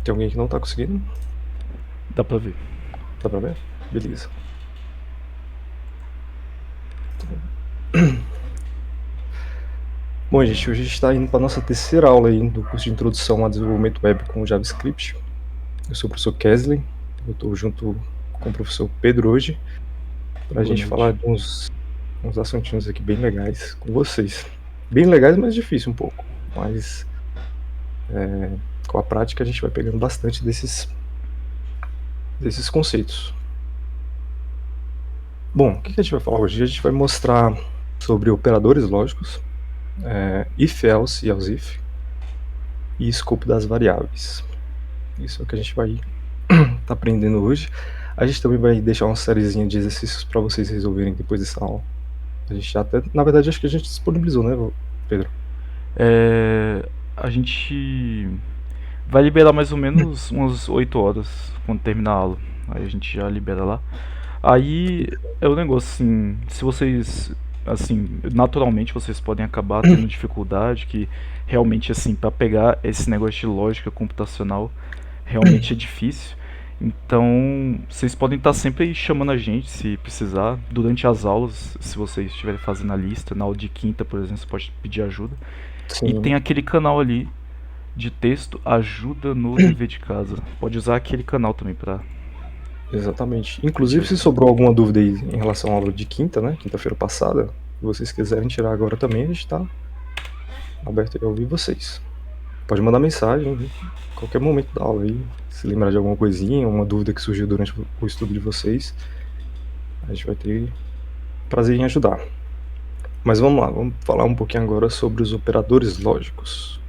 Tem alguém que não tá conseguindo? Dá pra ver. Dá pra ver? Beleza. Bom, gente, hoje a gente está indo para nossa terceira aula aí do curso de Introdução a Desenvolvimento Web com JavaScript. Eu sou o professor Kesley, eu estou junto com o professor Pedro hoje para a Boa gente noite. falar de uns assuntinhos aqui bem legais com vocês. Bem legais, mas difícil um pouco. Mas com a prática a gente vai pegando bastante desses conceitos. Bom, o que a gente vai falar hoje? A gente vai mostrar sobre operadores lógicos, if, else e else if, e escopo das variáveis. Isso é o que a gente vai tá aprendendo hoje. A gente também vai deixar uma sériezinha de exercícios para vocês resolverem depois dessa aula. A gente já até, na verdade, acho que a gente disponibilizou, né, Pedro? A gente vai liberar mais ou menos umas 8 horas quando terminar a aula. Aí a gente já libera lá. Aí é o negócio, assim, se vocês, assim, naturalmente vocês podem acabar tendo dificuldade, que realmente, assim, para pegar esse negócio de lógica computacional, realmente é difícil. Então, vocês podem estar sempre aí chamando a gente se precisar. Durante as aulas, se vocês estiverem fazendo a lista, na aula de quinta, por exemplo, você pode pedir ajuda. E tem Sim, aquele canal ali de texto, ajuda no dever de casa. Pode usar aquele canal também para exatamente. pedir Inclusive, se ajuda. sobrou alguma dúvida aí em relação à aula de quinta, né, quinta-feira passada, se vocês quiserem tirar agora também, a gente está aberto a ouvir vocês. Pode mandar mensagem em qualquer momento da aula aí, se lembrar de alguma coisinha, uma dúvida que surgiu durante o estudo de vocês, a gente vai ter prazer em ajudar. Mas vamos lá, vamos falar um pouquinho agora sobre os operadores lógicos.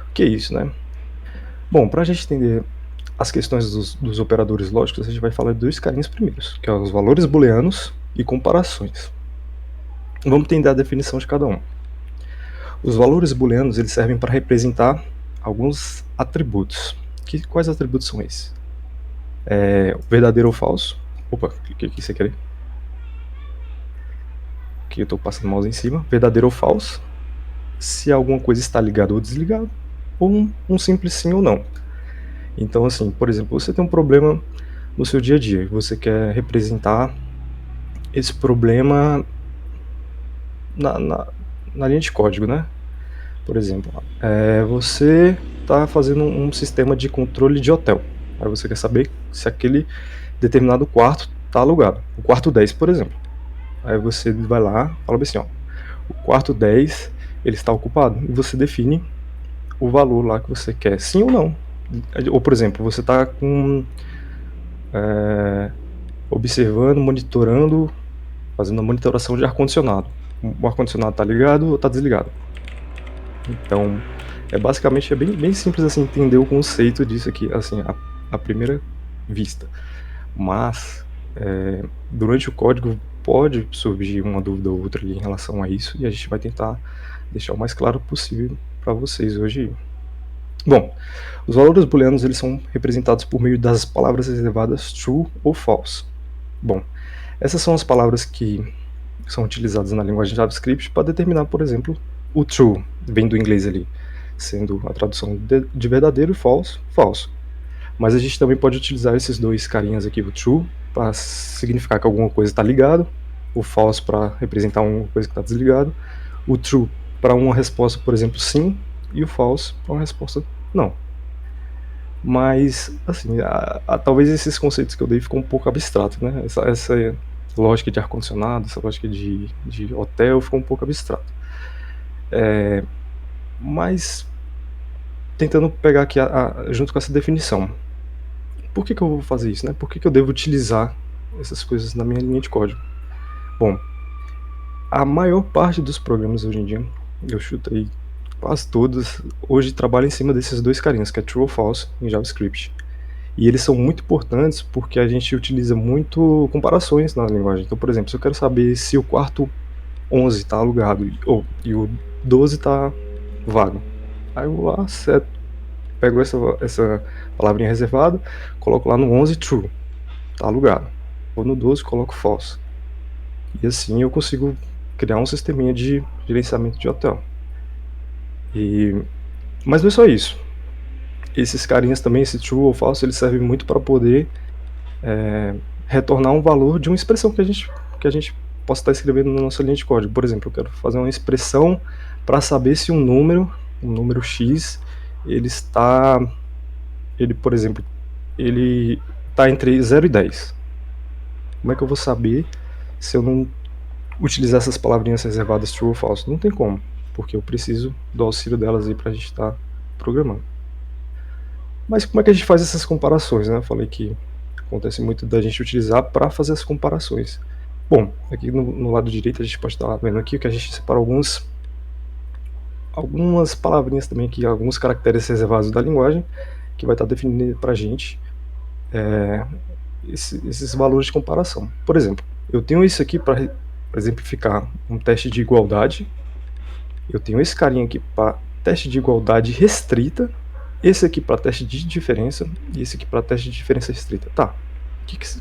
O que é isso, né? Bom, para a gente entender as questões dos operadores lógicos, a gente vai falar de dois carinhos primeiros, que são os valores booleanos e comparações. Vamos entender a definição de cada um. Os valores booleanos eles servem para representar alguns atributos. Quais atributos são esses? Verdadeiro ou falso? Opa, cliquei aqui sem querer. Aqui eu estou passando o mouse em cima. Verdadeiro ou falso? Se alguma coisa está ligada ou desligada, ou um simples sim ou não. Então, assim, por exemplo, você tem um problema no seu dia a dia e você quer representar esse problema na linha de código, né? Por exemplo, você está fazendo um sistema de controle de hotel. Aí você quer saber se aquele determinado quarto está alugado. O quarto 10, por exemplo. Aí você vai lá, fala assim, ó, o quarto 10 ele está ocupado. E você define o valor lá que você quer, sim ou não. Ou, por exemplo, você está observando, monitorando, fazendo a monitoração de ar-condicionado. O ar-condicionado está ligado ou está desligado. Então, basicamente bem simples assim entender o conceito disso aqui, assim, à primeira vista. Mas, durante o código pode surgir uma dúvida ou outra ali em relação a isso, e a gente vai tentar deixar o mais claro possível para vocês hoje. Bom, os valores booleanos eles são representados por meio das palavras reservadas true ou false. Bom, essas são as palavras que são utilizadas na linguagem JavaScript para determinar, por exemplo, o true, vem do inglês ali, sendo a tradução de verdadeiro e false, falso. Mas a gente também pode utilizar esses dois carinhas aqui, o true, para significar que alguma coisa está ligado, o false para representar uma coisa que está desligado, o true para uma resposta, por exemplo, sim, e o false para uma resposta não. Mas, assim, talvez esses conceitos que eu dei ficam um pouco abstrato, né? Essa lógica de ar-condicionado, essa lógica de hotel ficou um pouco abstrato. Mas, tentando pegar aqui junto com essa definição, por que eu vou fazer isso, né? Por que eu devo utilizar essas coisas na minha linha de código? Bom, a maior parte dos programas hoje em dia, eu chuto aí quase todos, hoje trabalham em cima desses dois carinhas, que é true ou false em JavaScript. E eles são muito importantes porque a gente utiliza muito comparações na linguagem. Então, por exemplo, se eu quero saber se o quarto 11 está alugado e o 12 está vago, aí eu vou lá, pego essa palavrinha reservada, coloco lá no 11 true, está alugado. Ou no 12 coloco false. E assim eu consigo criar um sisteminha de gerenciamento de hotel. Mas não é só isso. esses carinhas também, esse true ou false, ele serve muito para poder retornar um valor de uma expressão que a gente possa estar escrevendo na nossa linha de código. Por exemplo, eu quero fazer uma expressão para saber se um número X, por exemplo, ele está entre 0 e 10. Como é que eu vou saber se eu não utilizar essas palavrinhas reservadas true ou false? Não tem como, porque eu preciso do auxílio delas aí para a gente estar programando. Mas como é que a gente faz essas comparações, né? Eu falei que acontece muito da gente utilizar para fazer as comparações. Bom, aqui no lado direito a gente pode estar vendo aqui que a gente separa algumas palavrinhas também aqui, alguns caracteres reservados da linguagem, que vai estar definindo para a gente esses valores de comparação. Por exemplo, eu tenho isso aqui para exemplificar um teste de igualdade, eu tenho esse carinha aqui para teste de igualdade restrita, esse aqui para teste de diferença e esse aqui para teste de diferença restrita. Tá,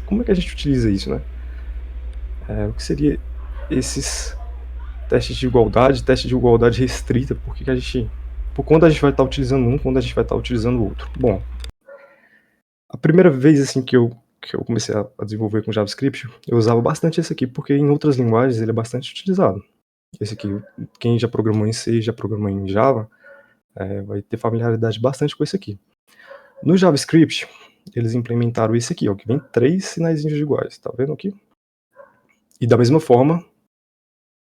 como é que a gente utiliza isso, né? O que seria esses testes de igualdade, teste de igualdade restrita? Por quando a gente vai estar utilizando um, quando a gente vai estar utilizando o outro? Bom, a primeira vez assim que eu comecei a desenvolver com JavaScript, eu usava bastante esse aqui, porque em outras linguagens ele é bastante utilizado. Esse aqui, quem já programou em C, já programou em Java, vai ter familiaridade bastante com esse aqui. No JavaScript, eles implementaram esse aqui, ó, que vem 3 sinaizinhos iguais, tá vendo aqui? E da mesma forma,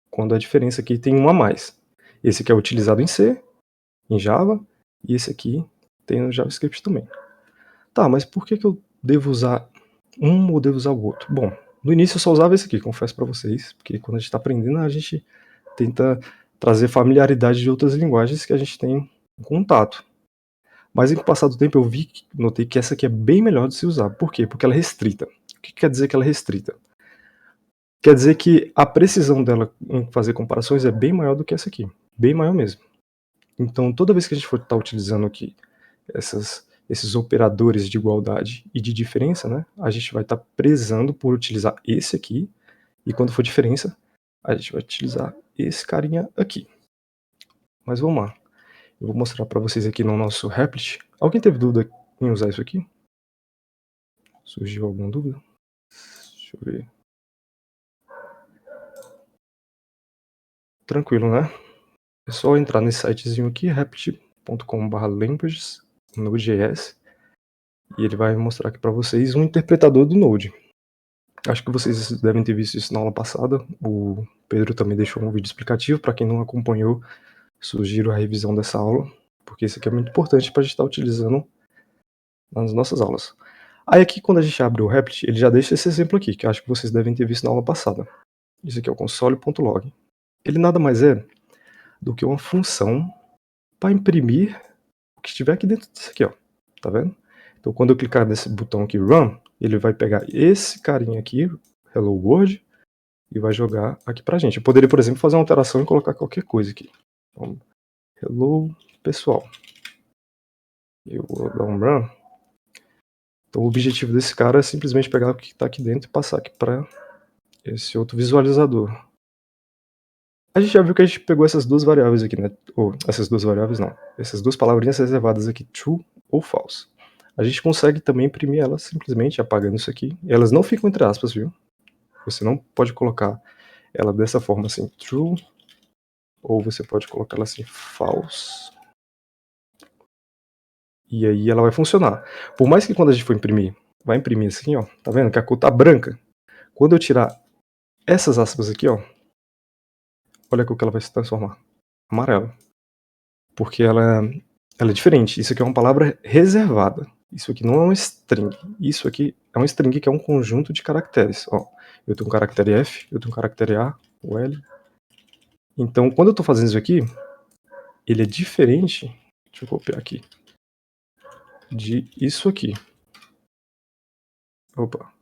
quando a diferença aqui tem um a mais. Esse aqui é utilizado em C, em Java, e esse aqui tem no JavaScript também. Tá, mas por que eu devo usar um ou devo usar o outro? Bom, no início eu só usava esse aqui, confesso para vocês, porque quando a gente está aprendendo, a gente tenta trazer familiaridade de outras linguagens que a gente tem contato. Mas com o passar do tempo eu notei que essa aqui é bem melhor de se usar. Por quê? Porque ela é restrita. O que quer dizer que ela é restrita? Quer dizer que a precisão dela em fazer comparações é bem maior do que essa aqui. Bem maior mesmo. Então, toda vez que a gente for estar utilizando aqui esses operadores de igualdade e de diferença, né, a gente vai estar prezando por utilizar esse aqui, e quando for diferença, a gente vai utilizar esse carinha aqui. Mas vamos lá. Eu vou mostrar para vocês aqui no nosso Replit. Alguém teve dúvida em usar isso aqui? Surgiu alguma dúvida? Deixa eu ver. Tranquilo, né? É só entrar nesse sitezinho aqui, replit.com/languages, Node.js, e ele vai mostrar aqui para vocês um interpretador do Node. Acho que vocês devem ter visto isso na aula passada. O Pedro também deixou um vídeo explicativo. Para quem não acompanhou, sugiro a revisão dessa aula, porque isso aqui é muito importante para a gente estar utilizando nas nossas aulas. Aí aqui, quando a gente abre o Replit, ele já deixa esse exemplo aqui, que acho que vocês devem ter visto na aula passada. Isso aqui é o console.log. Ele nada mais é do que uma função para imprimir o que estiver aqui dentro disso aqui, ó. Tá vendo? Então, quando eu clicar nesse botão aqui, Run, ele vai pegar esse carinha aqui, Hello World, e vai jogar aqui pra gente. Eu poderia, por exemplo, fazer uma alteração e colocar qualquer coisa aqui. Então, Hello, pessoal. Eu vou dar um Run. Então, o objetivo desse cara é simplesmente pegar o que está aqui dentro e passar aqui para esse outro visualizador. A gente já viu que a gente pegou essas duas variáveis aqui, né? Ou essas duas variáveis não. Essas duas palavrinhas reservadas aqui, true ou false. A gente consegue também imprimir elas simplesmente apagando isso aqui. E elas não ficam entre aspas, viu? Você não pode colocar ela dessa forma assim, true, ou você pode colocar ela assim, false. E aí ela vai funcionar. Por mais que quando a gente for imprimir, vai imprimir assim, ó, tá vendo que a cor tá branca? Quando eu tirar essas aspas aqui, ó, olha a cor que ela vai se transformar. Amarelo. Porque ela é diferente. Isso aqui é uma palavra reservada. Isso aqui não é um string. Isso aqui é um string que é um conjunto de caracteres. Ó, eu tenho um caractere F, eu tenho um caractere A, o L. Então, quando eu estou fazendo isso aqui, ele é diferente. Deixa eu copiar aqui. De isso aqui. Opa.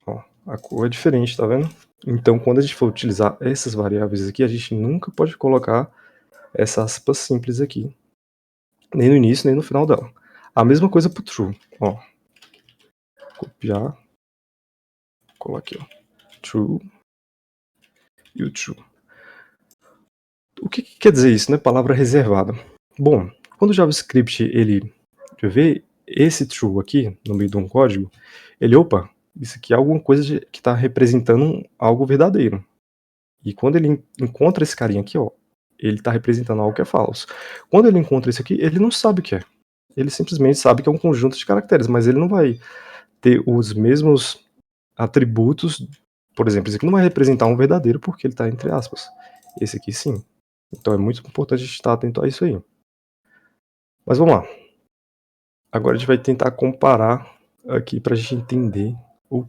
Ó, a cor é diferente, tá vendo? Então, quando a gente for utilizar essas variáveis aqui, a gente nunca pode colocar essa aspas simples aqui. Nem no início, nem no final dela. A mesma coisa pro true. Ó, copiar. Colar aqui, ó. True. E o true. o que quer dizer isso, né? Palavra reservada. Bom, quando o JavaScript ele vê esse true aqui no meio de um código, ele, opa, isso aqui é alguma coisa que está representando algo verdadeiro. E quando ele encontra esse carinha aqui, ó, ele está representando algo que é falso. Quando ele encontra isso aqui, ele não sabe o que é. Ele simplesmente sabe que é um conjunto de caracteres, mas ele não vai ter os mesmos atributos. Por exemplo, esse aqui não vai representar um verdadeiro porque ele está entre aspas. Esse aqui sim. Então é muito importante a gente estar atento a isso aí. Mas vamos lá. Agora a gente vai tentar comparar aqui para a gente entender o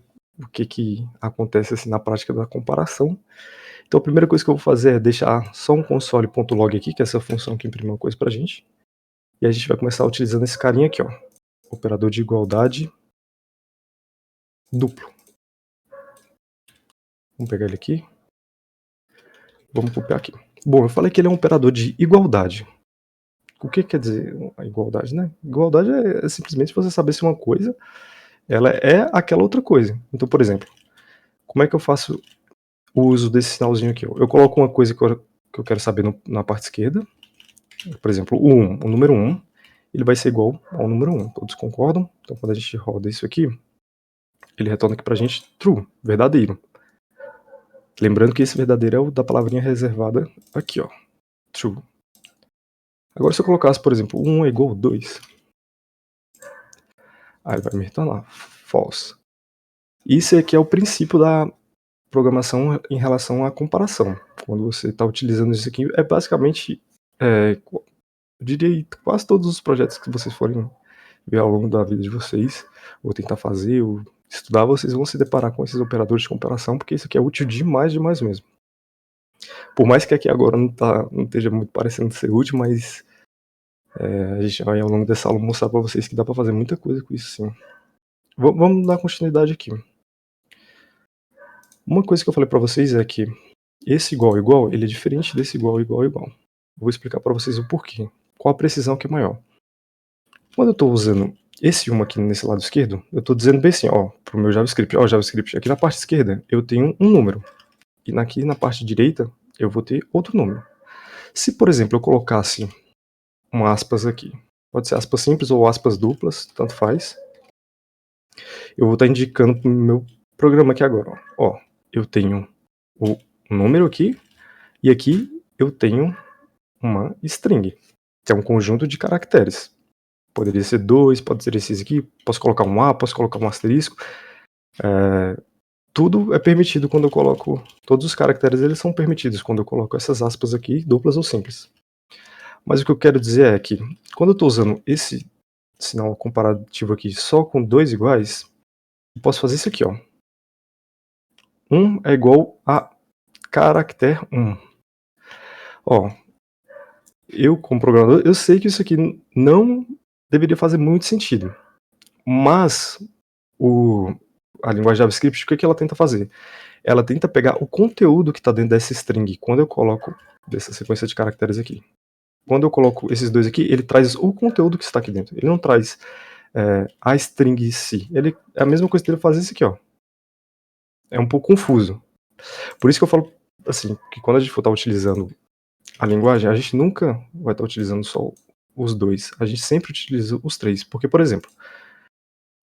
que acontece assim na prática da comparação. Então a primeira coisa que eu vou fazer é deixar só um console.log aqui, que é essa função que imprime uma coisa pra gente. E a gente vai começar utilizando esse carinha aqui, ó. Operador de igualdade duplo. Vamos pegar ele aqui. Vamos copiar aqui. Bom, eu falei que ele é um operador de igualdade. O que quer dizer a igualdade, né? Igualdade é simplesmente você saber se uma coisa ela é aquela outra coisa. Então, por exemplo, como é que eu faço o uso desse sinalzinho aqui? Eu coloco uma coisa que eu quero saber na parte esquerda. Por exemplo, o número 1, ele vai ser igual ao número 1. Todos concordam? Então, quando a gente roda isso aqui, ele retorna aqui pra gente true, verdadeiro. Lembrando que esse verdadeiro é o da palavrinha reservada aqui, ó, true. Agora, se eu colocasse, por exemplo, 1 é igual a 2, aí vai me retornar false. Isso aqui é o princípio da programação em relação à comparação. Quando você está utilizando isso aqui, é basicamente, eu diria quase todos os projetos que vocês forem ver ao longo da vida de vocês, ou tentar fazer, ou estudar, vocês vão se deparar com esses operadores de comparação, porque isso aqui é útil demais, demais mesmo. Por mais que aqui agora não esteja muito parecendo ser útil, mas a gente vai ao longo dessa aula mostrar para vocês que dá para fazer muita coisa com isso sim. Vamos dar continuidade aqui. Uma coisa que eu falei para vocês é que esse igual igual, ele é diferente desse igual igual igual. Vou explicar para vocês o porquê. Qual a precisão que é maior? Quando eu estou usando esse 1 aqui nesse lado esquerdo, eu estou dizendo bem assim, ó, pro meu JavaScript, ó, JavaScript, aqui na parte esquerda eu tenho um número, e aqui na parte direita eu vou ter outro número. Se, por exemplo, eu colocasse uma aspas aqui, pode ser aspas simples ou aspas duplas, tanto faz, eu vou estar indicando pro meu programa aqui agora, ó, eu tenho o número aqui, e aqui eu tenho uma string, que é um conjunto de caracteres. Poderia ser 2, pode ser esses aqui, posso colocar um A, posso colocar um asterisco. Tudo é permitido quando eu coloco, todos os caracteres eles são permitidos quando eu coloco essas aspas aqui, duplas ou simples. Mas o que eu quero dizer é que, quando eu estou usando esse sinal comparativo aqui só com 2 iguais, eu posso fazer isso aqui, ó. 1 é igual a caractere 1. Ó, eu como programador, eu sei que isso aqui não deveria fazer muito sentido. Mas a linguagem JavaScript, o que ela tenta fazer? Ela tenta pegar o conteúdo que está dentro dessa string, quando eu coloco dessa sequência de caracteres aqui. Quando eu coloco esses dois aqui, ele traz o conteúdo que está aqui dentro. Ele não traz a string em si. É a mesma coisa que ele fazer isso aqui, ó. É um pouco confuso. Por isso que eu falo assim, que quando a gente for estar utilizando a linguagem, a gente nunca vai estar utilizando só os dois. A gente sempre utiliza os três. Porque, por exemplo,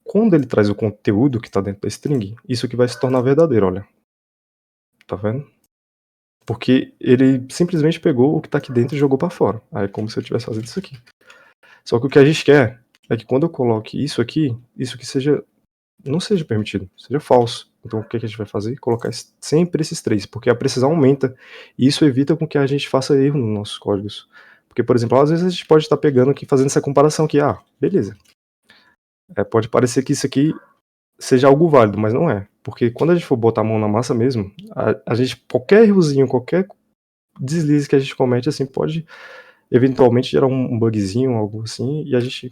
quando ele traz o conteúdo que está dentro da string, isso aqui vai se tornar verdadeiro, olha. Tá vendo? Porque ele simplesmente pegou o que está aqui dentro e jogou para fora. Aí é como se eu estivesse fazendo isso aqui. Só que o que a gente quer é que quando eu coloque isso aqui não seja permitido, seja falso. Então o que a gente vai fazer? Colocar sempre esses três, porque a precisão aumenta. E isso evita com que a gente faça erro nos nossos códigos. Porque, por exemplo, às vezes a gente pode estar pegando aqui, fazendo essa comparação aqui. Beleza. Pode parecer que isso aqui seja algo válido, mas não é. Porque quando a gente for botar a mão na massa mesmo, a gente, qualquer errozinho, qualquer deslize que a gente comete, assim, pode eventualmente gerar um bugzinho, algo assim, e a gente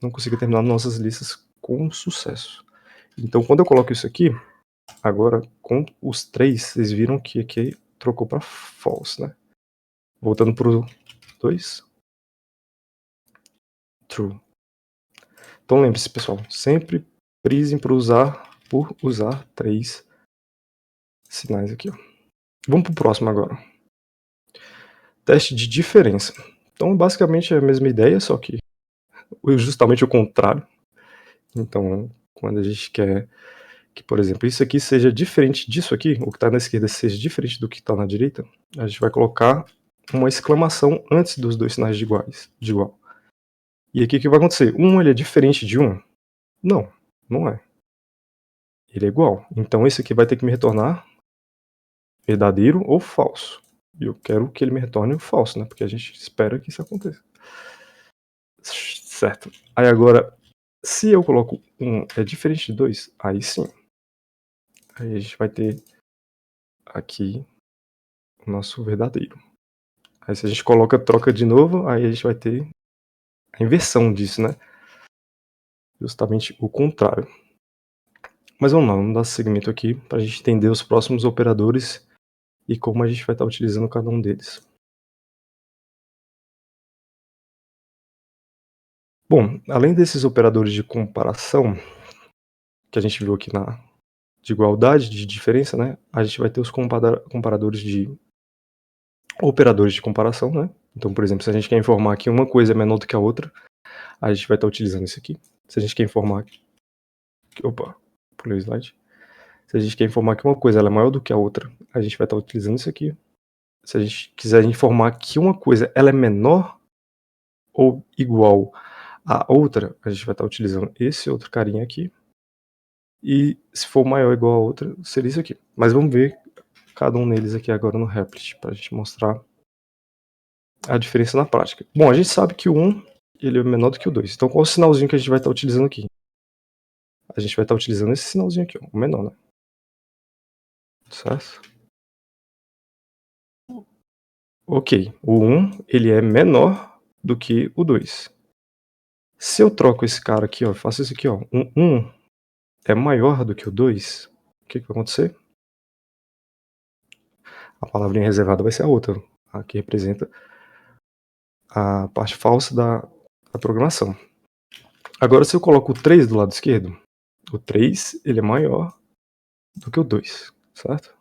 não consiga terminar nossas listas com sucesso. Então, quando eu coloco isso aqui, agora com os três, vocês viram que aqui trocou para false, né? Voltando pro 2. True. Então lembre-se, pessoal, sempre prisem por usar três sinais aqui, ó. Vamos pro próximo agora. teste de diferença. Então, basicamente é a mesma ideia, só que justamente o contrário. Então, quando a gente quer que, por exemplo, isso aqui seja diferente disso aqui, o que está na esquerda seja diferente do que está na direita, a gente vai colocar uma exclamação antes dos dois sinais de igual. E aqui o que vai acontecer? Ele é diferente de um? Não, não é. Ele é igual. Então esse aqui vai ter que me retornar verdadeiro ou falso. E eu quero que ele me retorne o falso, né? Porque a gente espera que isso aconteça. Certo. Aí agora, se eu coloco é diferente de 2, aí sim. Aí a gente vai ter aqui o nosso verdadeiro. Aí se a gente troca de novo, aí a gente vai ter a inversão disso, né? Justamente o contrário. Mas vamos dar seguimento aqui para a gente entender os próximos operadores e como a gente vai estar utilizando cada um deles. Bom, além desses operadores de comparação, que a gente viu aqui de igualdade, de diferença, né? A gente vai ter os comparadores de operadores de comparação, né? Então, por exemplo, se a gente quer informar que uma coisa é menor do que a outra, a gente vai estar utilizando isso aqui. Se a gente quer informar opa, pulei o slide. Se a gente quer informar que uma coisa ela é maior do que a outra, a gente vai estar utilizando isso aqui. Se a gente quiser informar que uma coisa ela é menor ou igual a outra, a gente vai estar utilizando esse outro carinha aqui. E se for maior ou igual a outra, seria isso aqui. Mas vamos ver cada um deles aqui agora no Replit, para a gente mostrar a diferença na prática. Bom, a gente sabe que o 1 ele é menor do que o 2. Então qual o sinalzinho que a gente vai estar utilizando aqui? A gente vai estar utilizando esse sinalzinho aqui, ó, o menor, né? Certo? Ok, o 1 ele é menor do que o 2. Se eu troco esse cara aqui, ó, faço isso aqui, ó, 1 é maior do que o 2, o que vai acontecer? A palavrinha reservada vai ser a outra, a que representa a parte falsa da programação. Agora, se eu coloco o 3 do lado esquerdo, o 3 ele é maior do que o 2, certo?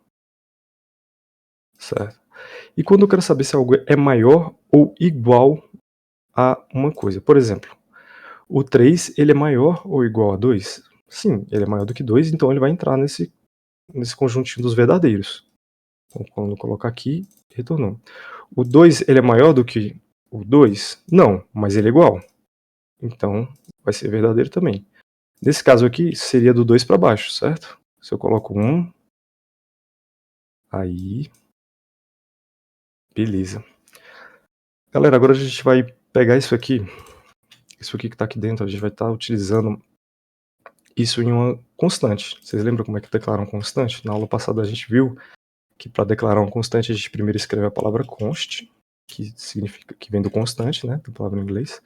Certo. E quando eu quero saber se algo é maior ou igual a uma coisa, por exemplo, o 3 ele é maior ou igual a 2? Sim, ele é maior do que 2, então ele vai entrar nesse conjuntinho dos verdadeiros. Então, quando eu colocar aqui, retornou. O 2 ele é maior do que o 2? Não, mas ele é igual. Então, vai ser verdadeiro também. Nesse caso aqui, seria do 2 para baixo, certo? Se eu coloco 1, aí, beleza. Galera, agora a gente vai pegar isso aqui que está aqui dentro, a gente vai estar utilizando isso em uma constante. Vocês lembram como é que declara uma constante? Na aula passada a gente viu que para declarar uma constante a gente primeiro escreve a palavra const, que significa que vem do constante, né, da palavra em inglês.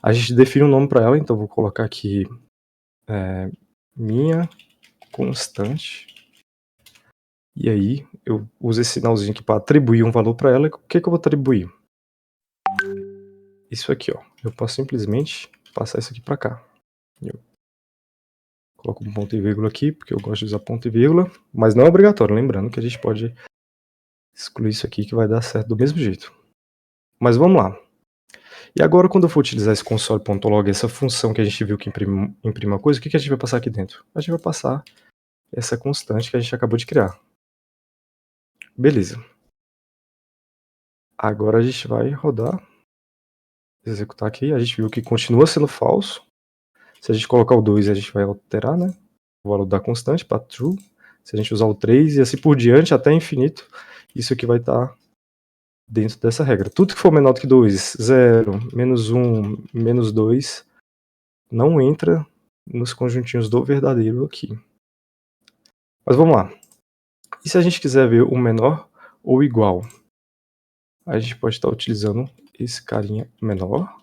A gente define um nome para ela, então vou colocar aqui minha constante. E aí eu uso esse sinalzinho aqui para atribuir um valor para ela. O que eu vou atribuir? Isso aqui, ó. Eu posso simplesmente passar isso aqui para cá. Eu coloco um ponto e vírgula aqui, porque eu gosto de usar ponto e vírgula, mas não é obrigatório, lembrando que a gente pode excluir isso aqui que vai dar certo do mesmo jeito. Mas vamos lá. E agora, quando eu for utilizar esse console.log, essa função que a gente viu que imprime uma coisa, o que a gente vai passar aqui dentro? A gente vai passar essa constante que a gente acabou de criar. Beleza. Agora a gente vai rodar, executar aqui, a gente viu que continua sendo falso. Se a gente colocar o 2, a gente vai alterar, né, o valor da constante para true. Se a gente usar o 3 e assim por diante até infinito, isso aqui vai estar dentro dessa regra. Tudo que for menor do que 2, 0, menos 1, menos 2, não entra nos conjuntinhos do verdadeiro aqui. Mas vamos lá. E se a gente quiser ver o menor ou igual? A gente pode estar utilizando esse carinha menor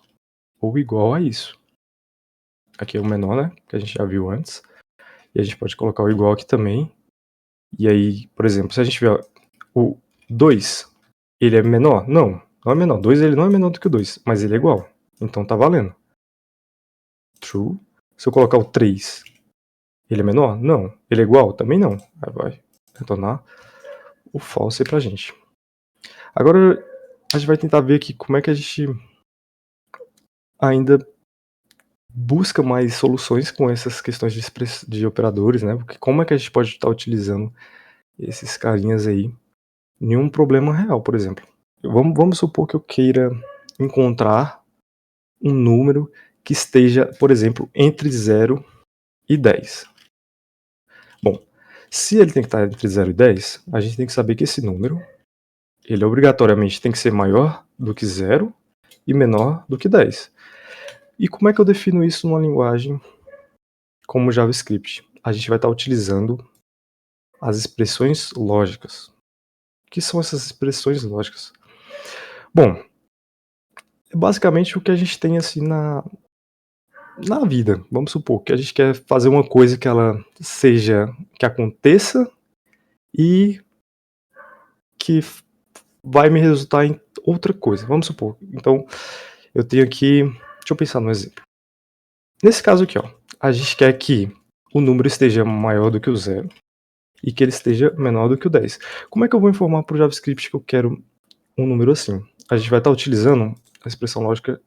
ou igual a isso. Aqui é o menor, né? Que a gente já viu antes. E a gente pode colocar o igual aqui também. E aí, por exemplo, se a gente ver o 2, ele é menor? Não, não é menor. 2 ele não é menor do que o 2, mas ele é igual. Então tá valendo. True. Se eu colocar o 3, ele é menor? Não. Ele é igual? Também não. Aí vai retornar o false pra gente. Agora, a gente vai tentar ver aqui como é que a gente ainda busca mais soluções com essas questões de operadores, né, porque como é que a gente pode estar utilizando esses carinhas aí em um problema real, por exemplo. Vamos supor que eu queira encontrar um número que esteja, por exemplo, entre 0 e 10. Bom, se ele tem que estar entre 0 e 10, a gente tem que saber que esse número, ele obrigatoriamente tem que ser maior do que 0 e menor do que 10. E como é que eu defino isso numa linguagem como JavaScript? A gente vai estar utilizando as expressões lógicas. O que são essas expressões lógicas? Bom, é basicamente o que a gente tem assim na vida. Vamos supor que a gente quer fazer uma coisa que ela seja, que aconteça e que vai me resultar em outra coisa. Vamos supor. Então, eu tenho aqui, deixa eu pensar no exemplo. Nesse caso aqui, ó, a gente quer que o número esteja maior do que o 0 e que ele esteja menor do que o 10. Como é que eu vou informar para o JavaScript que eu quero um número assim? A gente vai estar utilizando a expressão lógica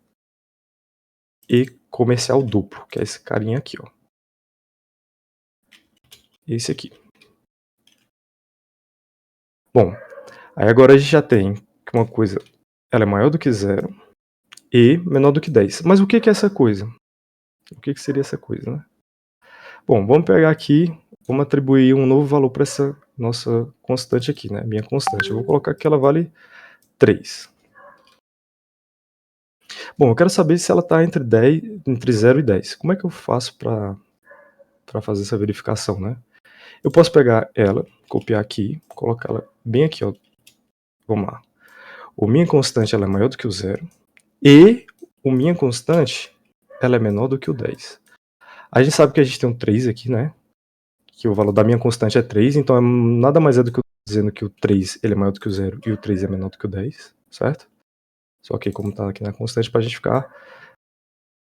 e comercial duplo, que é esse carinha aqui, ó. Esse aqui. Bom, aí agora a gente já tem que uma coisa ela é maior do que 0 e menor do que 10. Mas o que é essa coisa? O que seria essa coisa, né? Bom, vamos pegar aqui, vamos atribuir um novo valor para essa nossa constante aqui, né? Minha constante. Eu vou colocar que ela vale 3. Bom, eu quero saber se ela está entre 0 e 10. Como é que eu faço para fazer essa verificação, né? Eu posso pegar ela, copiar aqui, colocar ela bem aqui, ó. Vamos lá. O minha constante ela é maior do que o 0 e o minha constante ela é menor do que o 10. A gente sabe que a gente tem um 3 aqui, né? Que o valor da minha constante é 3, então nada mais é do que eu dizendo que o 3 ele é maior do que o 0 e o 3 é menor do que o 10, certo? Só que como tá aqui na constante, pra gente ficar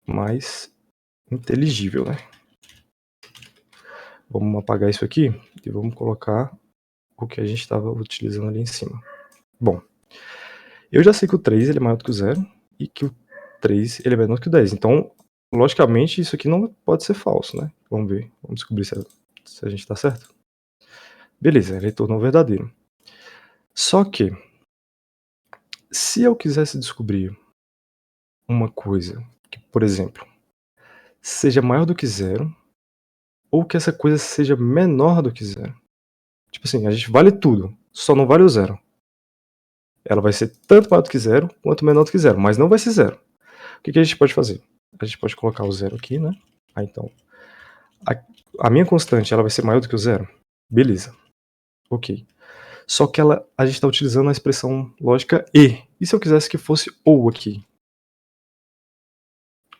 mais inteligível, né? Vamos apagar isso aqui e vamos colocar o que a gente estava utilizando ali em cima. Bom, eu já sei que o 3 ele é maior do que o 0 e que o 3 ele é menor do que o 10. Então, logicamente, isso aqui não pode ser falso, né? Vamos ver, vamos descobrir se a gente está certo. Beleza, ele tornou verdadeiro. Só que, se eu quisesse descobrir uma coisa que, por exemplo, seja maior do que 0 ou que essa coisa seja menor do que 0. Tipo assim, a gente vale tudo, só não vale o 0. Ela vai ser tanto maior do que 0 quanto menor do que 0, mas não vai ser 0. O que a gente pode fazer? A gente pode colocar o 0 aqui, né? Aí então, a minha constante ela vai ser maior do que o 0? Beleza. Ok. Só que a gente está utilizando a expressão lógica e. E se eu quisesse que fosse ou aqui?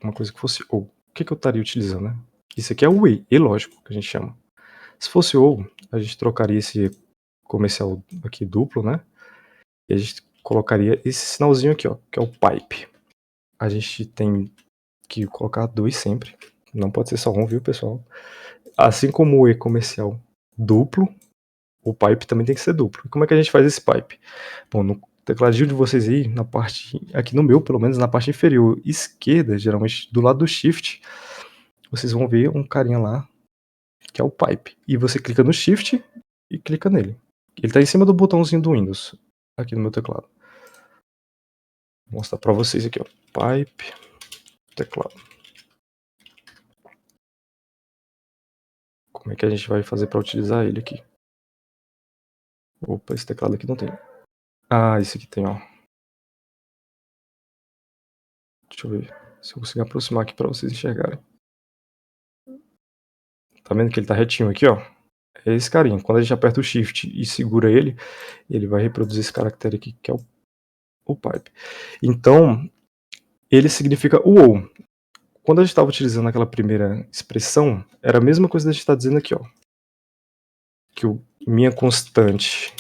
Uma coisa que fosse ou. O que eu estaria utilizando, né? Isso aqui é o e lógico, que a gente chama. Se fosse ou, a gente trocaria esse comercial aqui duplo, né? E a gente colocaria esse sinalzinho aqui, ó, que é o pipe. A gente tem que colocar 2 sempre. Não pode ser só um, viu, pessoal? Assim como o e comercial duplo, o pipe também tem que ser duplo. E como é que a gente faz esse pipe? Bom, no tecladinho de vocês aí, na parte, aqui no meu, pelo menos, na parte inferior esquerda, geralmente do lado do shift, vocês vão ver um carinha lá, que é o pipe. E você clica no shift e clica nele. Ele tá em cima do botãozinho do Windows, aqui no meu teclado. Vou mostrar pra vocês aqui, ó. Pipe, teclado. Como é que a gente vai fazer pra utilizar ele aqui? Opa, esse teclado aqui não tem. Ah, esse aqui tem, ó. Deixa eu ver se eu consigo aproximar aqui pra vocês enxergarem. Tá vendo que ele tá retinho aqui, ó? É esse carinha. Quando a gente aperta o shift e segura ele, ele vai reproduzir esse caractere aqui, que é o pipe. Então, ele significa o ou. Quando a gente estava utilizando aquela primeira expressão, era a mesma coisa que a gente está dizendo aqui, ó. Que minha constante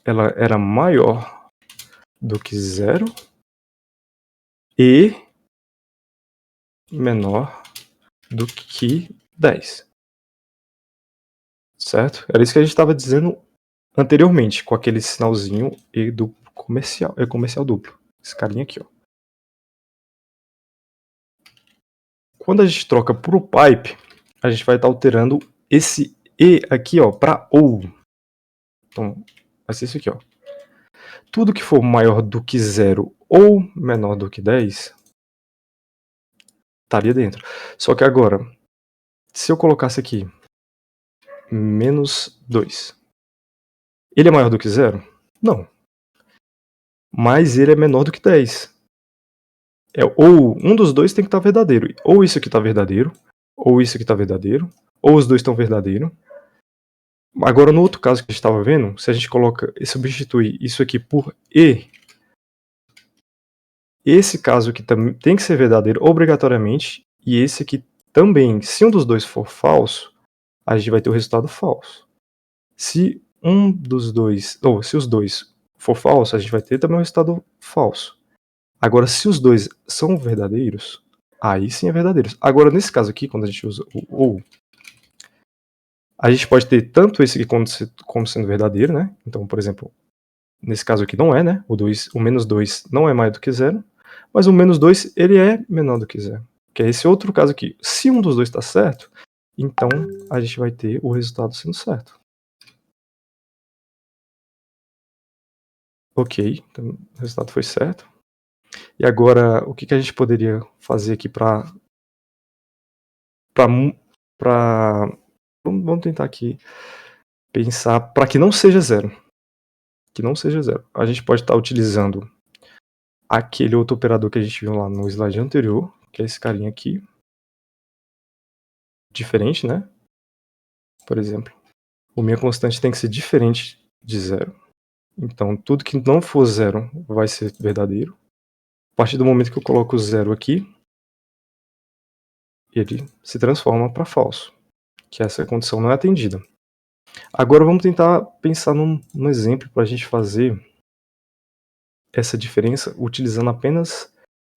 ela era maior do que 0 e menor do que 10. Certo? Era isso que a gente estava dizendo anteriormente, com aquele sinalzinho E duplo comercial, comercial duplo. Esse carinha aqui, ó. Quando a gente troca pro pipe, a gente vai estar alterando esse E aqui, ó, para OU. Então, vai ser isso aqui, ó. Tudo que for maior do que 0 ou menor do que 10 estaria dentro. Só que agora, se eu colocasse aqui menos 2, ele é maior do que 0? Não. Mas ele é menor do que 10. Ou um dos dois tem que estar verdadeiro. Ou isso aqui está verdadeiro, ou isso aqui está verdadeiro, ou os dois estão verdadeiros. Agora, no outro caso que a gente estava vendo, se a gente coloca e substitui isso aqui por E, esse caso aqui também tem que ser verdadeiro obrigatoriamente, e esse aqui também. Se um dos dois for falso, a gente vai ter o resultado falso. Se um dos dois, ou se os dois for falso, a gente vai ter também o resultado falso. Agora, se os dois são verdadeiros, aí sim é verdadeiros. Agora, nesse caso aqui, quando a gente usa o ou, a gente pode ter tanto esse aqui como sendo verdadeiro, né? Então, por exemplo, nesse caso aqui não é, né? O menos 2 não é maior do que 0, mas o menos 2 ele é menor do que 0. Que é esse outro caso aqui. Se um dos dois está certo, então a gente vai ter o resultado sendo certo. Ok, então o resultado foi certo. E agora, o que a gente poderia fazer aqui para vamos tentar aqui pensar para que não seja 0. Que não seja 0. A gente pode estar utilizando aquele outro operador que a gente viu lá no slide anterior, que é esse carinha aqui. Diferente, né? Por exemplo, o minha constante tem que ser diferente de 0. Então, tudo que não for 0 vai ser verdadeiro. A partir do momento que eu coloco o 0 aqui, ele se transforma para falso, que essa condição não é atendida. Agora vamos tentar pensar num exemplo para a gente fazer essa diferença utilizando apenas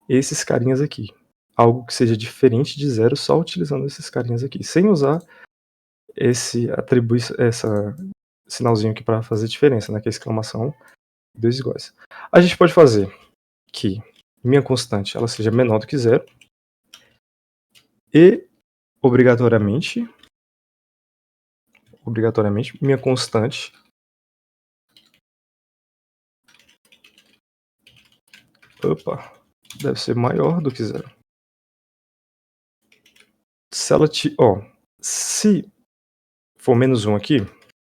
esses carinhas aqui. Algo que seja diferente de 0 só utilizando esses carinhas aqui, sem usar esse sinalzinho aqui para fazer diferença, né, que é a exclamação 2 iguais. A gente pode fazer que minha constante ela seja menor do que 0 e obrigatoriamente minha constante deve ser maior do que 0. Se for menos 1 aqui,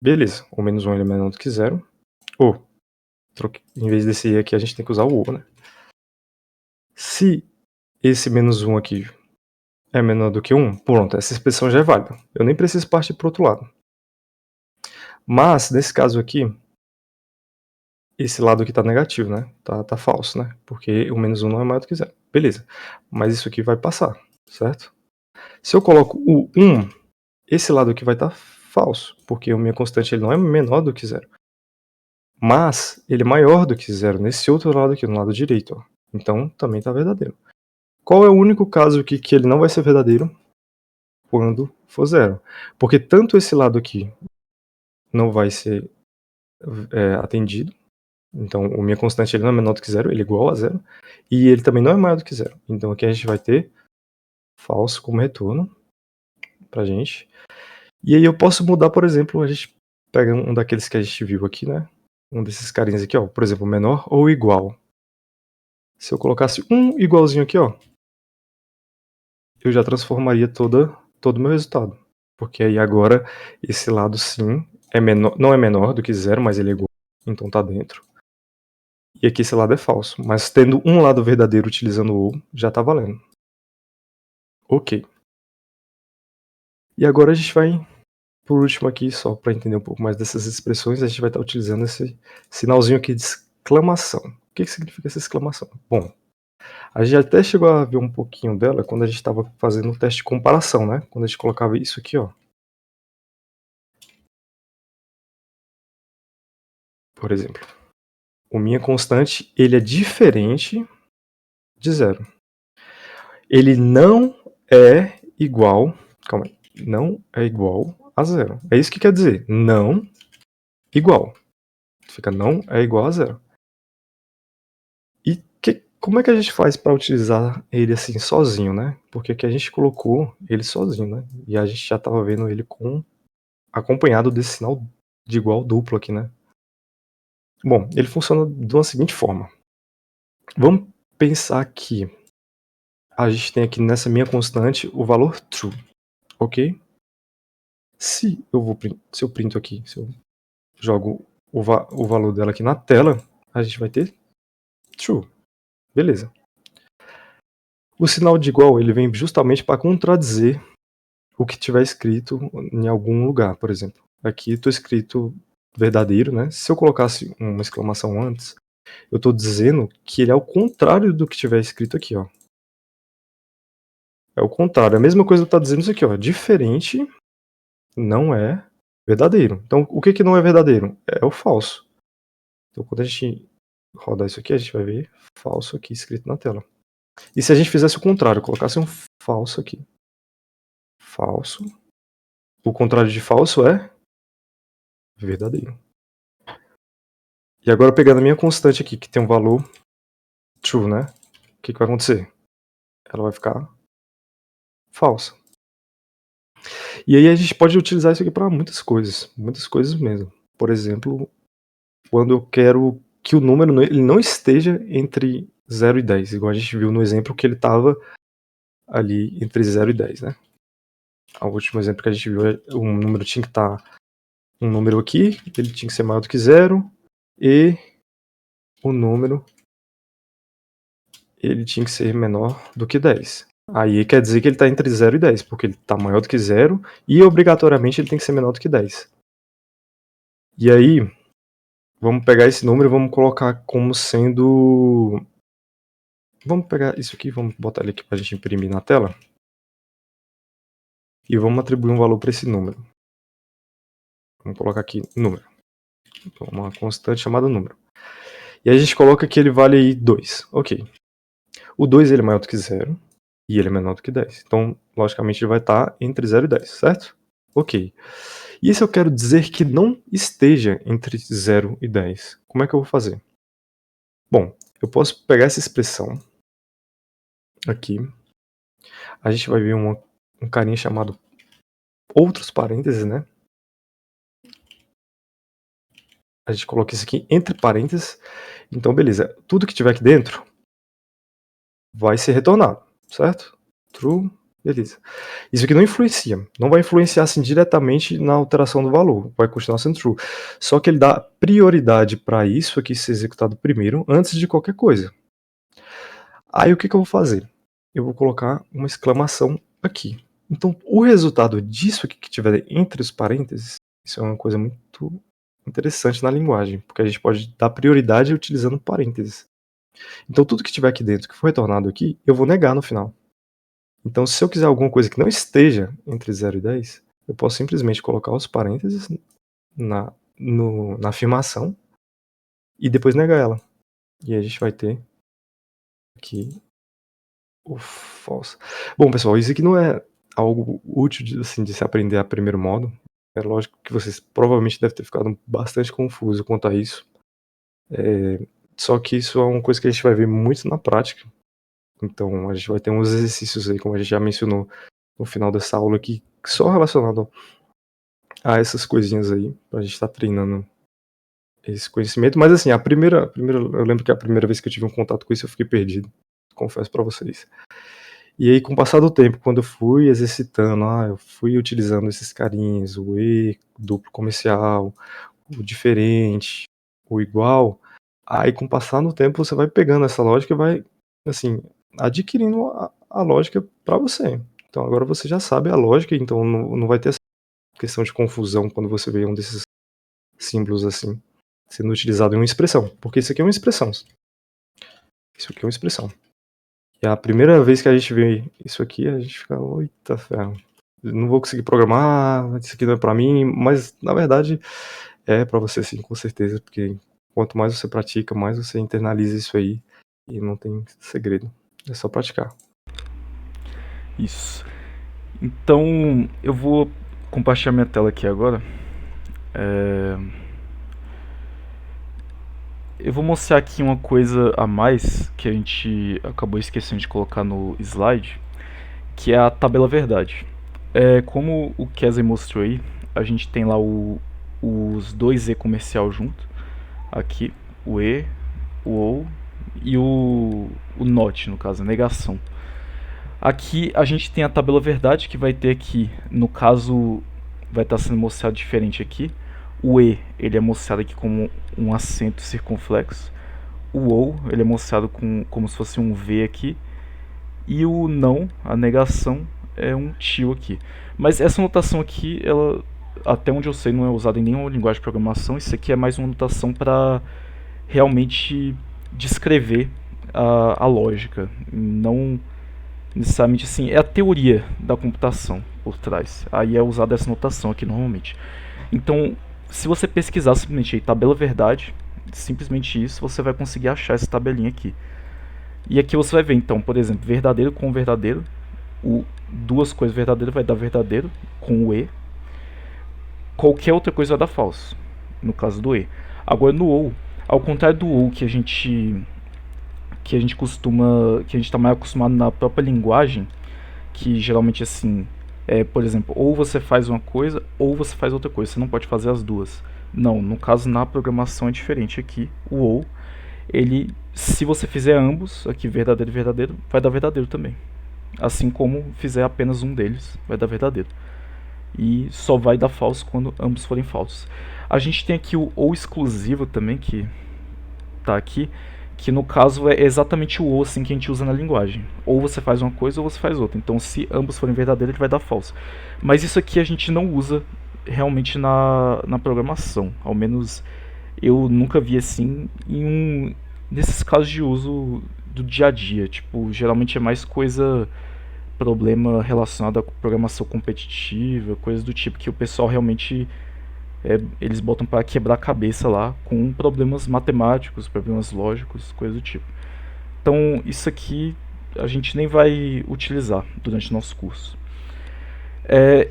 beleza, o menos 1 ele é menor do que 0. Em vez desse E aqui, a gente tem que usar o O, né? Se esse menos 1 aqui é menor do que 1, pronto, essa expressão já é válida. Eu nem preciso partir para o outro lado. Mas, nesse caso aqui, esse lado aqui está negativo, né? Tá falso, né? Porque o menos 1 não é maior do que 0. Beleza. Mas isso aqui vai passar, certo? Se eu coloco o 1, esse lado aqui vai estar falso, porque a minha constante ele não é menor do que 0. Mas ele é maior do que 0 nesse outro lado aqui, no lado direito. Ó. Então, também está verdadeiro. Qual é o único caso aqui que ele não vai ser verdadeiro? Quando for 0. Porque tanto esse lado aqui não vai ser atendido. Então, a minha constante ele não é menor do que 0, ele é igual a 0. E ele também não é maior do que 0. Então, aqui a gente vai ter falso como retorno pra gente. E aí eu posso mudar, por exemplo, a gente pega um daqueles que a gente viu aqui, né? Um desses carinhas aqui, ó. Por exemplo, menor ou igual. Se eu colocasse um igualzinho aqui, ó, eu já transformaria todo o meu resultado. Porque aí agora esse lado sim não é menor do que 0, mas ele é igual. Então tá dentro. E aqui esse lado é falso. Mas tendo um lado verdadeiro utilizando o ou, já tá valendo. Ok. E agora a gente vai, por último aqui, só para entender um pouco mais dessas expressões, a gente vai estar utilizando esse sinalzinho aqui de exclamação. O que significa essa exclamação? Bom, a gente até chegou a ver um pouquinho dela quando a gente estava fazendo o teste de comparação, né? Quando a gente colocava isso aqui, ó. Por exemplo, o minha constante, ele é diferente de 0. Ele não é igual, calma aí, não é igual a 0. É isso que quer dizer, não igual. Fica não é igual a zero. E como é que a gente faz para utilizar ele assim sozinho, né? Porque aqui a gente colocou ele sozinho, né? E a gente já estava vendo ele acompanhado desse sinal de igual duplo aqui, né? Bom, ele funciona de uma seguinte forma. Vamos pensar que a gente tem aqui nessa minha constante o valor true, ok? Se eu printo aqui, se eu jogo o valor dela aqui na tela, a gente vai ter true. Beleza. O sinal de igual ele vem justamente para contradizer o que tiver escrito em algum lugar, por exemplo. Aqui estou escrito verdadeiro, né? Se eu colocasse uma exclamação antes, eu estou dizendo que ele é o contrário do que tiver escrito aqui, ó. É o contrário, a mesma coisa que está dizendo isso aqui, ó. Diferente não é verdadeiro. Então, o que não é verdadeiro? É o falso. Então, quando a gente rodar isso aqui, a gente vai ver falso aqui escrito na tela. E se a gente fizesse o contrário, colocasse um falso aqui. Falso. O contrário de falso é verdadeiro. E agora pegando a minha constante aqui, que tem um valor true, né? O que vai acontecer? Ela vai ficar falsa. E aí a gente pode utilizar isso aqui para muitas coisas mesmo. Por exemplo, quando eu quero que o número ele não esteja entre 0 e 10, igual a gente viu no exemplo que ele estava ali entre 0 e 10, né? O último exemplo que a gente viu, um número tinha que estar um número aqui, ele tinha que ser maior do que 0 e o número ele tinha que ser menor do que 10. Aí quer dizer que ele está entre 0 e 10, porque ele está maior do que 0 e obrigatoriamente ele tem que ser menor do que 10. E aí, vamos pegar esse número e vamos colocar como sendo... Vamos pegar isso aqui, vamos botar ele aqui para a gente imprimir na tela. E vamos atribuir um valor para esse número. Vamos colocar aqui número. Então, uma constante chamada número. E aí a gente coloca que ele vale aí 2. Ok. O 2 ele é maior do que 0 e ele é menor do que 10. Então, logicamente, ele vai estar entre 0 e 10, certo? Ok. E se eu quero dizer que não esteja entre 0 e 10, como é que eu vou fazer? Bom, eu posso pegar essa expressão aqui. A gente vai ver um carinha chamado outros parênteses, né? A gente coloca isso aqui entre parênteses. Então, beleza. Tudo que tiver aqui dentro vai ser retornado, certo? True, beleza. Isso aqui não influencia. Não vai influenciar assim, diretamente na alteração do valor. Vai continuar sendo true. Só que ele dá prioridade para isso aqui ser executado primeiro, antes de qualquer coisa. Aí o que eu vou fazer? Eu vou colocar uma exclamação aqui. Então, o resultado disso aqui que tiver entre os parênteses, isso é uma coisa muito interessante na linguagem, porque a gente pode dar prioridade utilizando parênteses. Então, tudo que tiver aqui dentro que for retornado aqui, eu vou negar no final. Então, se eu quiser alguma coisa que não esteja entre 0 e 10, eu posso simplesmente colocar os parênteses na afirmação e depois negar ela. E aí a gente vai ter aqui o falso. Bom, pessoal, isso aqui não é algo útil de se aprender a primeiro modo. É lógico que vocês provavelmente devem ter ficado bastante confuso quanto a isso. Só que isso é uma coisa que a gente vai ver muito na prática. Então a gente vai ter uns exercícios aí, como a gente já mencionou no final dessa aula aqui, só relacionado a essas coisinhas aí, pra gente estar treinando esse conhecimento. Mas assim, eu lembro que a primeira vez que eu tive um contato com isso eu fiquei perdido, confesso pra vocês. E aí, com o passar do tempo, quando eu fui exercitando, eu fui utilizando esses carinhos, o e, duplo comercial, o diferente, o igual, aí com o passar do tempo você vai pegando essa lógica e vai, assim, adquirindo a lógica para você. Então agora você já sabe a lógica, então não vai ter essa questão de confusão quando você vê um desses símbolos assim, sendo utilizado em uma expressão, porque isso aqui é uma expressão. Isso aqui é uma expressão. E a primeira vez que a gente vê isso aqui, a gente fica, eita ferro, não vou conseguir programar, isso aqui não é pra mim, mas na verdade é pra você sim, com certeza, porque quanto mais você pratica, mais você internaliza isso aí e não tem segredo, é só praticar. Isso. Então, eu vou compartilhar minha tela aqui agora. eu vou mostrar aqui uma coisa a mais que a gente acabou esquecendo de colocar no slide, que é a tabela verdade. Como o Kesley mostrou aí, a gente tem lá os dois E comercial junto, aqui, o E, o OU e o NOT, no caso, a negação. Aqui a gente tem a tabela verdade, que vai ter aqui, no caso, vai estar sendo mostrado diferente aqui. O E, ele é mostrado aqui como um acento circunflexo. O OU, ele é mostrado como se fosse um V aqui. E o não, a negação, é um tio aqui. Mas essa notação aqui, ela, até onde eu sei, não é usada em nenhuma linguagem de programação. Isso aqui é mais uma notação para realmente descrever a lógica, não necessariamente assim, é a teoria da computação por trás. Aí é usada essa notação aqui normalmente. Então, se você pesquisar simplesmente aí, tabela verdade, simplesmente isso, você vai conseguir achar essa tabelinha aqui. E aqui você vai ver, então, por exemplo, verdadeiro com verdadeiro, duas coisas verdadeiras vai dar verdadeiro com o E. Qualquer outra coisa vai dar falso, no caso do E. Agora no OU, ao contrário do OU que a gente está mais acostumado na própria linguagem, que geralmente assim, por exemplo, ou você faz uma coisa ou você faz outra coisa, você não pode fazer as duas. Não, no caso na programação é diferente aqui. O ou, ele, se você fizer ambos, aqui verdadeiro e verdadeiro, vai dar verdadeiro também. Assim como fizer apenas um deles, vai dar verdadeiro. E só vai dar falso quando ambos forem falsos. A gente tem aqui o ou exclusivo também, que tá aqui, que no caso é exatamente o ou assim que a gente usa na linguagem. Ou você faz uma coisa ou você faz outra. Então se ambos forem verdadeiros, ele vai dar falso. Mas isso aqui a gente não usa realmente na programação. Ao menos eu nunca vi assim nesses casos de uso do dia a dia. Tipo, geralmente é mais problema relacionado à programação competitiva, coisas do tipo que o pessoal realmente eles botam para quebrar a cabeça lá com problemas matemáticos, problemas lógicos, coisas do tipo. Então isso aqui a gente nem vai utilizar durante o nosso curso.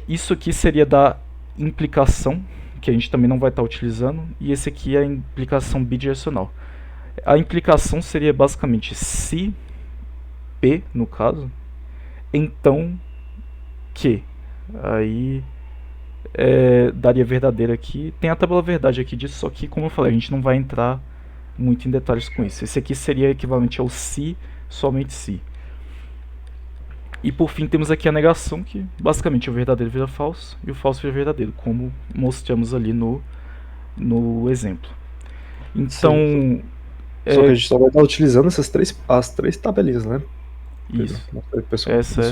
Isso aqui seria da implicação, que a gente também não vai estar utilizando, e esse aqui é a implicação bidirecional. A implicação seria basicamente se P, no caso, então que. Aí daria verdadeiro aqui. Tem a tabela verdade aqui disso, só que, como eu falei, a gente não vai entrar muito em detalhes com isso. Esse aqui seria equivalente ao se, somente se. E por fim temos aqui a negação, que basicamente o verdadeiro vira falso e o falso vira verdadeiro, como mostramos ali no exemplo. Então... Sim. Só que a gente só vai estar utilizando as três tabelinhas, né? Isso. Pessoal, essa.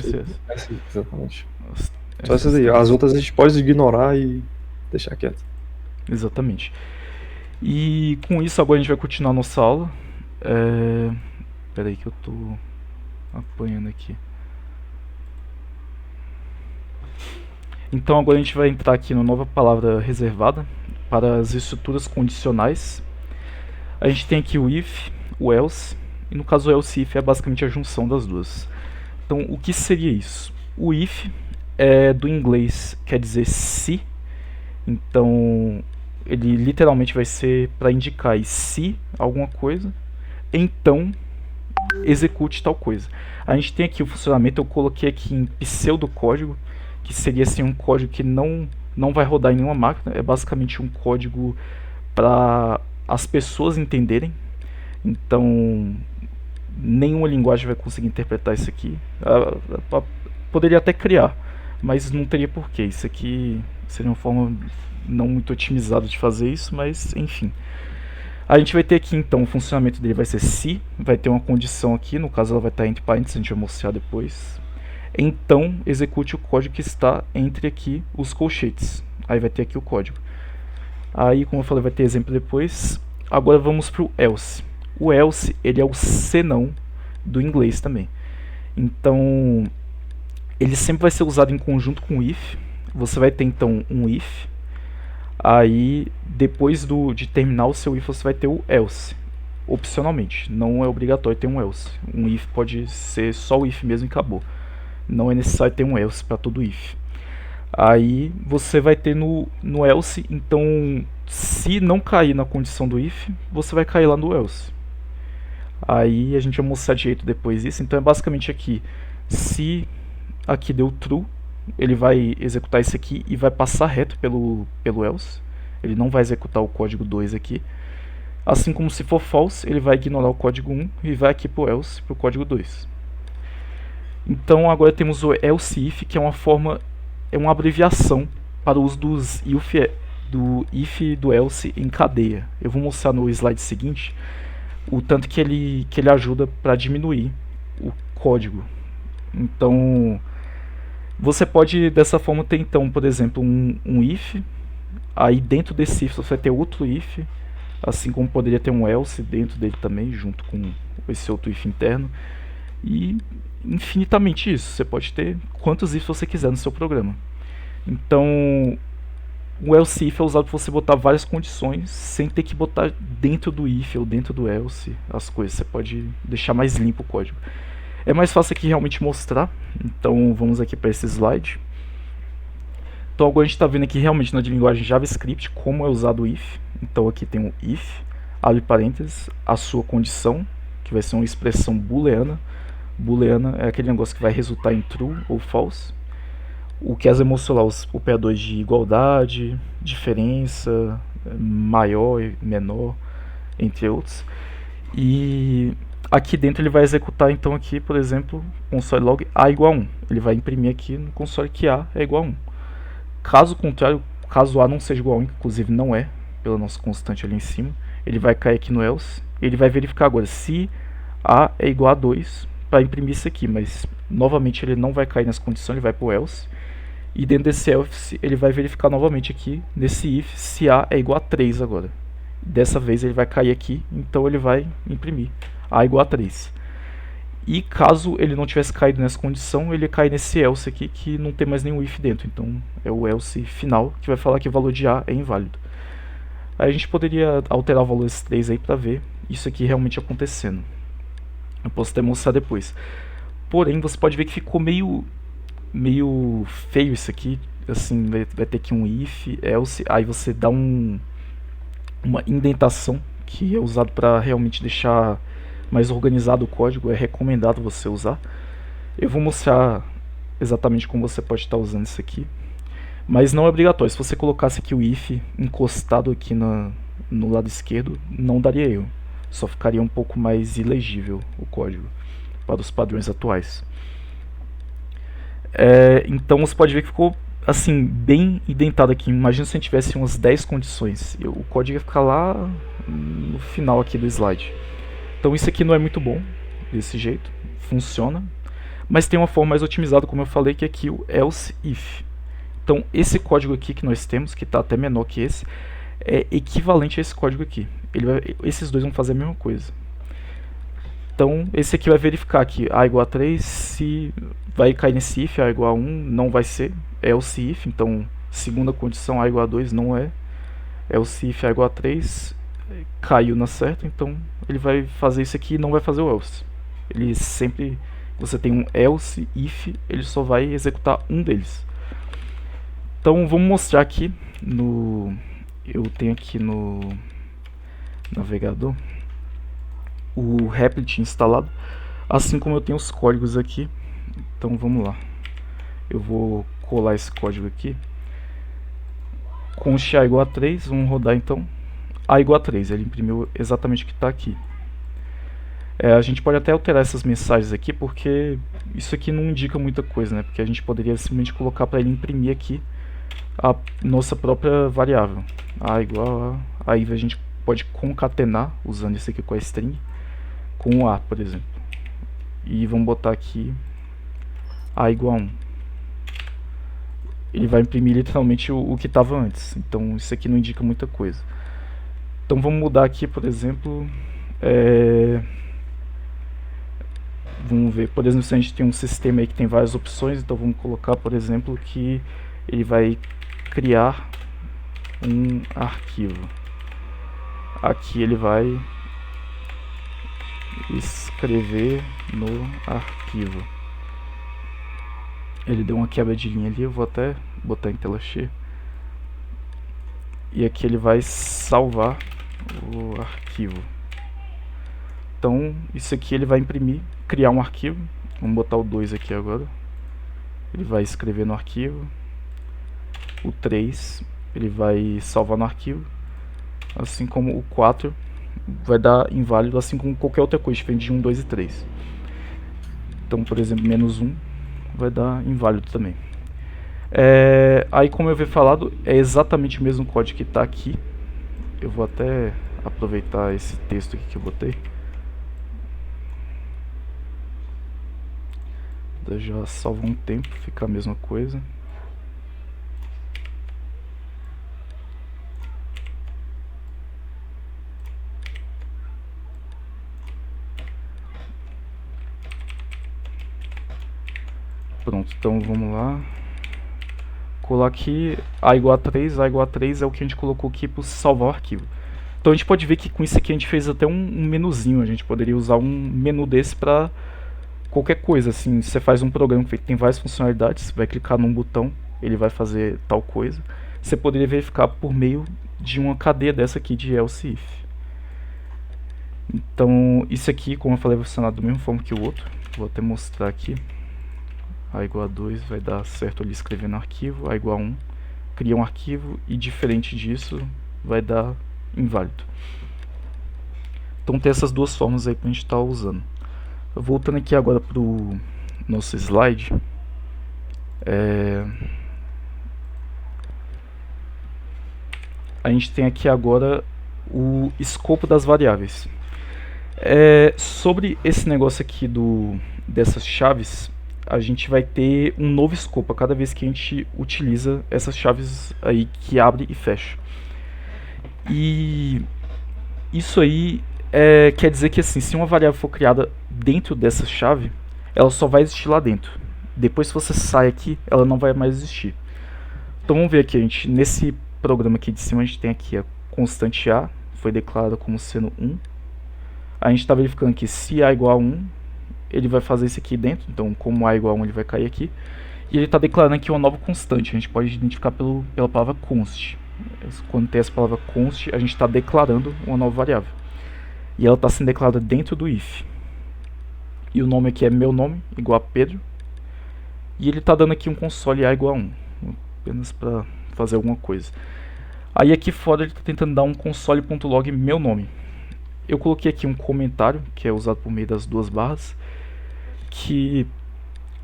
Exatamente. Só essas aí. As outras a gente pode ignorar e deixar quieto. Exatamente. E com isso agora a gente vai continuar a nossa aula. Espera aí que eu tô apanhando aqui. Então agora a gente vai entrar aqui na nova palavra reservada para as estruturas condicionais. A gente tem aqui o if, o else, e no caso o else if é basicamente a junção das duas. Então o que seria isso? O if do inglês quer dizer se, então ele literalmente vai ser para indicar se alguma coisa, então execute tal coisa. A gente tem aqui o funcionamento, eu coloquei aqui em pseudocódigo, que seria assim um código que não vai rodar em nenhuma máquina, é basicamente um código para as pessoas entenderem. Então nenhuma linguagem vai conseguir interpretar isso aqui. Poderia até criar, mas não teria porquê. Isso aqui seria uma forma não muito otimizada de fazer isso, mas enfim. A gente vai ter aqui então o funcionamento dele vai ser se, vai ter uma condição aqui, no caso ela vai estar entre parênteses, a gente vai mostrar depois. Então execute o código que está entre aqui os colchetes. Aí vai ter aqui o código. Aí, como eu falei, vai ter exemplo depois. Agora vamos para o else. O else, ele é o senão do inglês também. Então, ele sempre vai ser usado em conjunto com o if. Você vai ter então um if. Aí, depois de terminar o seu if, você vai ter o else. Opcionalmente, não é obrigatório ter um else. Um if pode ser só o if mesmo e acabou. Não é necessário ter um else para todo if. Aí você vai ter no else, então Se não cair na condição do if, você vai cair lá no else. Aí a gente vai mostrar direito depois isso. Então é basicamente aqui, se aqui deu true, ele vai executar isso aqui e vai passar reto pelo else. Ele não vai executar o código 2 aqui. Assim como se for false, ele vai ignorar o código 1 e vai aqui para o else, para o código 2. Então agora temos o else if, que é uma forma, é uma abreviação para o uso do if e do else em cadeia. Eu vou mostrar no slide seguinte o tanto que ele ajuda para diminuir o código. Então você pode dessa forma ter então, por exemplo, um if, aí dentro desse if você vai ter outro if, assim como poderia ter um else dentro dele também, junto com esse outro if interno, e infinitamente isso. Você pode ter quantos ifs você quiser no seu programa. Então o else if é usado para você botar várias condições sem ter que botar dentro do if ou dentro do else as coisas. Você pode deixar mais limpo o código. É mais fácil aqui realmente mostrar. Então vamos aqui para esse slide. Então agora a gente está vendo aqui realmente na linguagem JavaScript como é usado o if. Então aqui tem o if, abre parênteses, a sua condição, que vai ser uma expressão booleana. Booleana é aquele negócio que vai resultar em true ou false. O que as mostrar os operadores de igualdade, diferença, maior e menor, entre outros. E aqui dentro ele vai executar então aqui, por exemplo, console log a igual a 1. Ele vai imprimir aqui no console que a é igual a 1. Caso contrário, caso a não seja igual a 1, que inclusive não é, pela nossa constante ali em cima, ele vai cair aqui no else. Ele vai verificar agora se a é igual a 2 para imprimir isso aqui, mas novamente ele não vai cair nessa condição, ele vai para o else. E dentro desse else ele vai verificar novamente aqui nesse if se a é igual a 3 agora. Dessa vez ele vai cair aqui, então ele vai imprimir a igual a 3. E caso ele não tivesse caído nessa condição, ele cai nesse else aqui que não tem mais nenhum if dentro. Então é o else final que vai falar que o valor de a é inválido. Aí a gente poderia alterar o valor desses 3 aí para ver isso aqui realmente acontecendo. Eu posso até mostrar depois. Porém, você pode ver que ficou meio feio isso aqui. Assim, vai ter aqui um if, else, aí você dá uma indentação que é usado para realmente deixar mais organizado o código. É recomendado você usar. Eu vou mostrar exatamente como você pode estar usando isso aqui, mas não é obrigatório. Se você colocasse aqui o if encostado aqui no lado esquerdo, não daria erro, só ficaria um pouco mais ilegível o código para os padrões atuais. Então você pode ver que ficou assim bem indentado aqui. Imagina se a gente tivesse umas 10 condições, o código ia ficar lá no final aqui do slide. Então isso aqui não é muito bom desse jeito, funciona, mas tem uma forma mais otimizada, como eu falei, que é aqui o else if. Então esse código aqui que nós temos, que está até menor que esse, é equivalente a esse código aqui. Esses dois vão fazer a mesma coisa. Então esse aqui vai verificar que a igual a 3, se vai cair nesse if, a igual a 1, não vai ser, else if. Então segunda condição, a igual a 2, não é, else if a igual a 3, caiu na certa, então ele vai fazer isso aqui e não vai fazer o else. Ele sempre, você tem um else if, ele só vai executar um deles. Então vamos mostrar aqui eu tenho aqui no navegador o Replit instalado, assim como eu tenho os códigos aqui. Então vamos lá, eu vou colar esse código aqui, const a igual a 3, vamos rodar então a igual a 3, ele imprimiu exatamente o que está aqui. A gente pode até alterar essas mensagens aqui, porque isso aqui não indica muita coisa, né? Porque a gente poderia simplesmente colocar para ele imprimir aqui a nossa própria variável, a igual a... Aí a gente pode concatenar, usando isso aqui com a string, com o a, por exemplo. E vamos botar aqui a igual a 1. Ele vai imprimir literalmente o que estava antes, então isso aqui não indica muita coisa. Então vamos mudar aqui, por exemplo, vamos ver, por exemplo, se a gente tem um sistema aí que tem várias opções, então vamos colocar, por exemplo, que ele vai criar um arquivo. Aqui ele vai escrever no arquivo. Ele deu uma quebra de linha ali, eu vou até botar em tela cheia. e aqui ele vai salvar o arquivo. Então isso aqui ele vai imprimir, criar um arquivo. Vamos botar o 2 aqui agora. Ele vai escrever no arquivo. O 3 ele vai salvar no arquivo, assim como o 4 vai dar inválido, assim como qualquer outra coisa diferente de 1, 2 e 3. Então, por exemplo, -1 vai dar inválido também. Aí, como eu havia falado, é exatamente o mesmo código que está aqui. Eu vou até aproveitar esse texto aqui que eu botei. Já salva um tempo, fica a mesma coisa. Pronto, então vamos lá. Colar aqui A igual a 3, A igual a 3 é o que a gente colocou aqui para salvar o arquivo. Então a gente pode ver que com isso aqui a gente fez até um menuzinho. A gente poderia usar um menu desse para qualquer coisa. Assim, você faz um programa que tem várias funcionalidades, vai clicar num botão, ele vai fazer tal coisa. Você poderia verificar por meio de uma cadeia dessa aqui de else if. Então isso aqui, como eu falei, vai funcionar da mesma forma que o outro. Vou até mostrar aqui. A igual a 2 vai dar certo ali escrever no arquivo. A igual a 1 cria um arquivo e diferente disso vai dar inválido. Então tem essas duas formas aí que a gente está usando. Voltando aqui agora para o nosso slide. A gente tem aqui agora o escopo das variáveis. Sobre esse negócio aqui dessas chaves, a gente vai ter um novo escopo a cada vez que a gente utiliza essas chaves aí que abre e fecha. E isso aí quer dizer que assim, se uma variável for criada dentro dessa chave, ela só vai existir lá dentro. Depois, se você sai aqui, ela não vai mais existir. Então vamos ver aqui, nesse programa aqui de cima, a gente tem aqui a constante A, foi declarada como sendo 1. A gente está verificando que se A igual a 1, ele vai fazer isso aqui dentro. Então, como A igual a 1, ele vai cair aqui. E ele está declarando aqui uma nova constante. A gente pode identificar pela palavra const. Quando tem essa palavra const, a gente está declarando uma nova variável. E ela está sendo declarada dentro do if. E o nome aqui é meu nome, igual a Pedro. E ele está dando aqui um console A igual a 1. Apenas para fazer alguma coisa. Aí aqui fora ele está tentando dar um console.log meu nome. Eu coloquei aqui um comentário, que é usado por meio das duas barras, que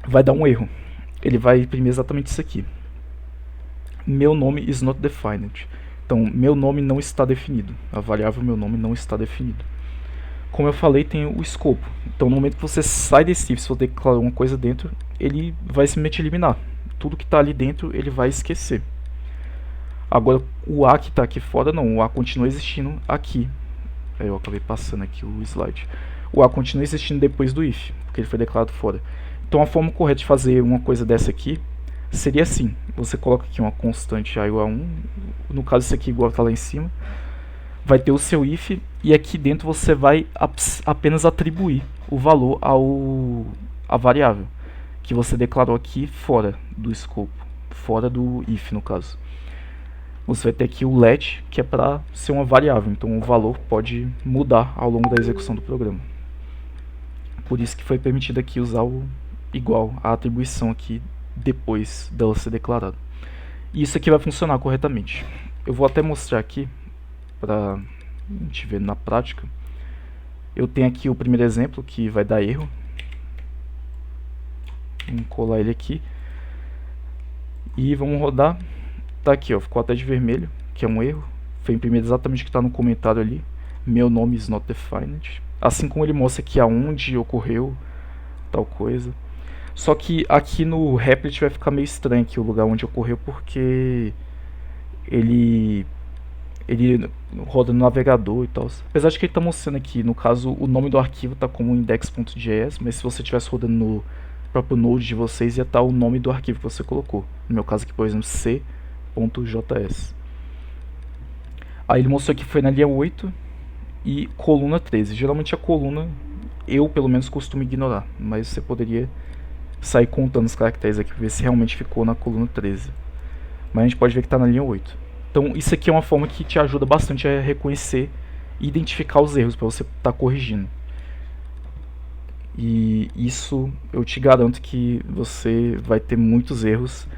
vai dar um erro. Ele vai imprimir exatamente isso aqui. Meu nome is not defined. Então, meu nome não está definido. A variável meu nome não está definido. Como eu falei, tem o escopo. Então, no momento que você sai desse if, se você declarar uma coisa dentro, ele vai simplesmente eliminar. Tudo que está ali dentro, ele vai esquecer. Agora, o A que está aqui fora, não. O A continua existindo aqui. Eu acabei passando aqui o slide. O A continua existindo depois do if, porque ele foi declarado fora. Então a forma correta de fazer uma coisa dessa aqui seria assim. Você coloca aqui uma constante A igual a 1. No caso isso aqui igual está lá em cima. Vai ter o seu if e aqui dentro você vai apenas atribuir o valor à variável que você declarou aqui fora do escopo. Fora do if no caso. Você vai ter aqui o let, que é para ser uma variável, então o valor pode mudar ao longo da execução do programa. Por isso que foi permitido aqui usar o igual, a atribuição aqui depois dela ser declarada. E isso aqui vai funcionar corretamente. Eu vou até mostrar aqui, para a gente ver na prática. Eu tenho aqui o primeiro exemplo, que vai dar erro. Vamos colar ele aqui. E vamos rodar. Tá aqui, ó, ficou até de vermelho, que é um erro. Foi imprimido exatamente o que está no comentário ali. Meu nome is not defined. Assim como ele mostra aqui aonde ocorreu tal coisa. Só que aqui no Replit vai ficar meio estranho aqui o lugar onde ocorreu, porque ele roda no navegador e tal. Apesar de que ele está mostrando aqui, no caso, o nome do arquivo está como index.js, mas se você estivesse rodando no próprio Node de vocês, ia estar o nome do arquivo que você colocou. No meu caso aqui, por exemplo, c.js. Aí ele mostrou que foi na linha 8 e coluna 13. Geralmente a coluna, eu pelo menos costumo ignorar, mas você poderia sair contando os caracteres aqui para ver se realmente ficou na coluna 13. Mas a gente pode ver que está na linha 8. Então isso aqui é uma forma que te ajuda bastante a reconhecer e identificar os erros para você estar corrigindo. E isso eu te garanto que você vai ter muitos erros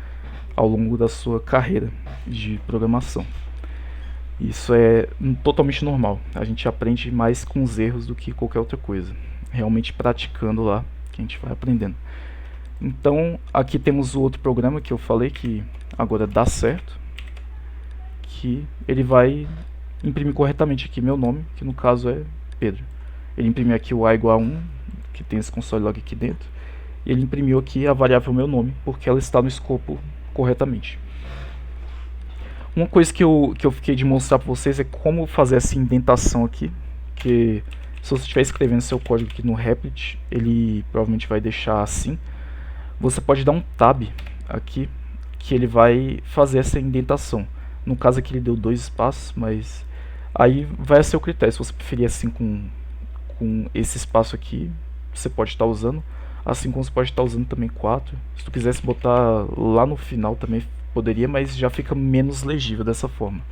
ao longo da sua carreira de programação. Isso é totalmente normal. A gente aprende mais com os erros do que qualquer outra coisa. Realmente praticando lá que a gente vai aprendendo. Então, aqui temos o outro programa que eu falei que agora dá certo, que ele vai imprimir corretamente aqui meu nome, que no caso é Pedro. Ele imprimiu aqui o A igual a 1, que tem esse console log aqui dentro, e ele imprimiu aqui a variável meu nome, porque ela está no escopo corretamente. Uma coisa que eu fiquei de mostrar para vocês é como fazer essa indentação aqui, que se você estiver escrevendo seu código aqui no Replit, ele provavelmente vai deixar assim. Você pode dar um tab aqui, que ele vai fazer essa indentação. No caso aqui ele deu 2 espaços, mas aí vai a seu critério. Se você preferir assim com esse espaço aqui, você pode estar usando. Assim como você pode estar usando também 4. Se tu quisesse botar lá no final também poderia, mas já fica menos legível dessa forma.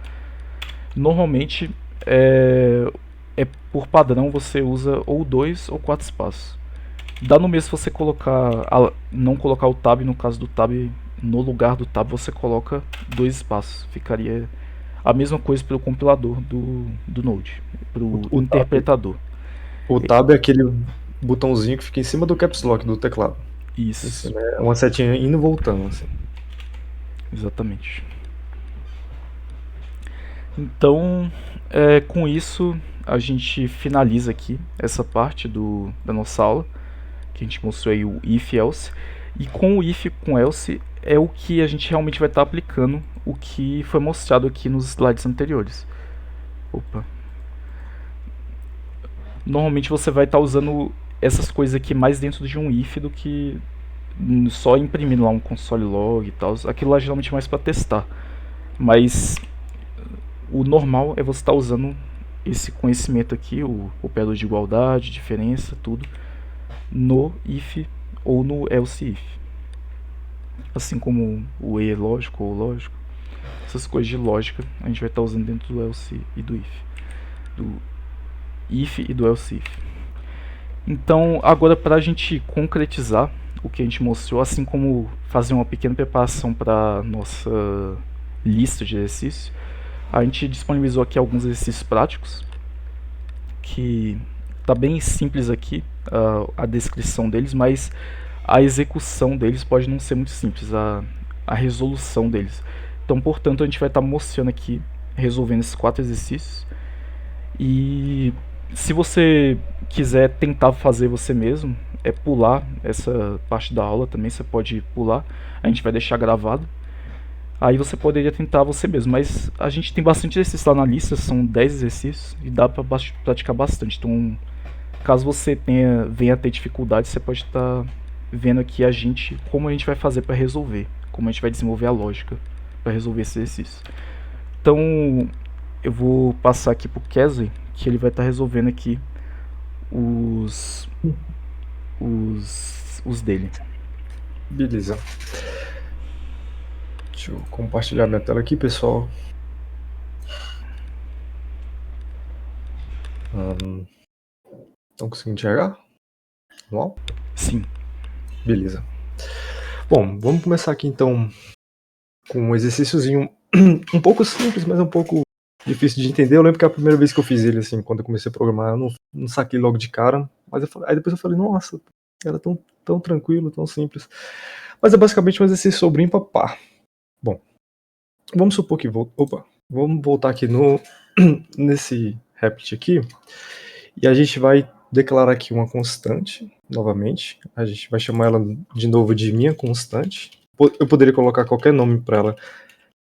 Normalmente, por padrão, você usa ou 2 ou 4 espaços. Dá no mesmo se você não colocar o tab, no caso do tab, no lugar do tab você coloca 2 espaços. Ficaria a mesma coisa para o compilador do Node, para o interpretador. O tab é aquele botãozinho que fica em cima do caps lock do teclado. Isso. É uma setinha indo e voltando, assim. Exatamente. Então, com isso, a gente finaliza aqui essa parte da nossa aula, que a gente mostrou aí o if else. E com o if com else é o que a gente realmente vai estar aplicando o que foi mostrado aqui nos slides anteriores. Opa. Normalmente você vai estar usando essas coisas aqui mais dentro de um if do que só imprimindo lá um console log e tal. Aquilo lá geralmente é mais para testar. Mas o normal é você estar usando esse conhecimento aqui, o operador de igualdade, diferença, tudo, no if ou no else if. Assim como o e lógico ou lógico, essas coisas de lógica a gente vai estar usando dentro do else e do if. Do if e do else if. Então, agora para a gente concretizar o que a gente mostrou, assim como fazer uma pequena preparação para nossa lista de exercícios, a gente disponibilizou aqui alguns exercícios práticos, que tá bem simples aqui a descrição deles, mas a execução deles pode não ser muito simples, a resolução deles. Então, portanto, a gente vai estar mostrando aqui, resolvendo esses 4 exercícios. E se você quiser tentar fazer você mesmo, pular essa parte da aula também, você pode pular, a gente vai deixar gravado. Aí você poderia tentar você mesmo, mas a gente tem bastante exercícios lá na lista, são 10 exercícios e dá para praticar bastante. Então, caso você venha a ter dificuldade, você pode estar vendo aqui como a gente vai fazer para resolver, como a gente vai desenvolver a lógica para resolver esse exercício. Então, eu vou passar aqui pro Kesley, que ele vai estar resolvendo aqui os dele. Beleza. Deixa eu compartilhar minha tela aqui, pessoal. Estão conseguindo enxergar? Normal? Sim. Beleza. Bom, vamos começar aqui então com um exercíciozinho um pouco simples, mas um pouco difícil de entender. Eu lembro que a primeira vez que eu fiz ele, assim, quando eu comecei a programar, eu não saquei logo de cara. Mas aí depois eu falei, nossa, era tão tranquilo, tão simples. Mas é basicamente um exercício sobre ímpar par. Bom, vamos supor que... vamos voltar aqui nesse Replit aqui. E a gente vai declarar aqui uma constante, novamente. A gente vai chamar ela de novo de minha constante. Eu poderia colocar qualquer nome para ela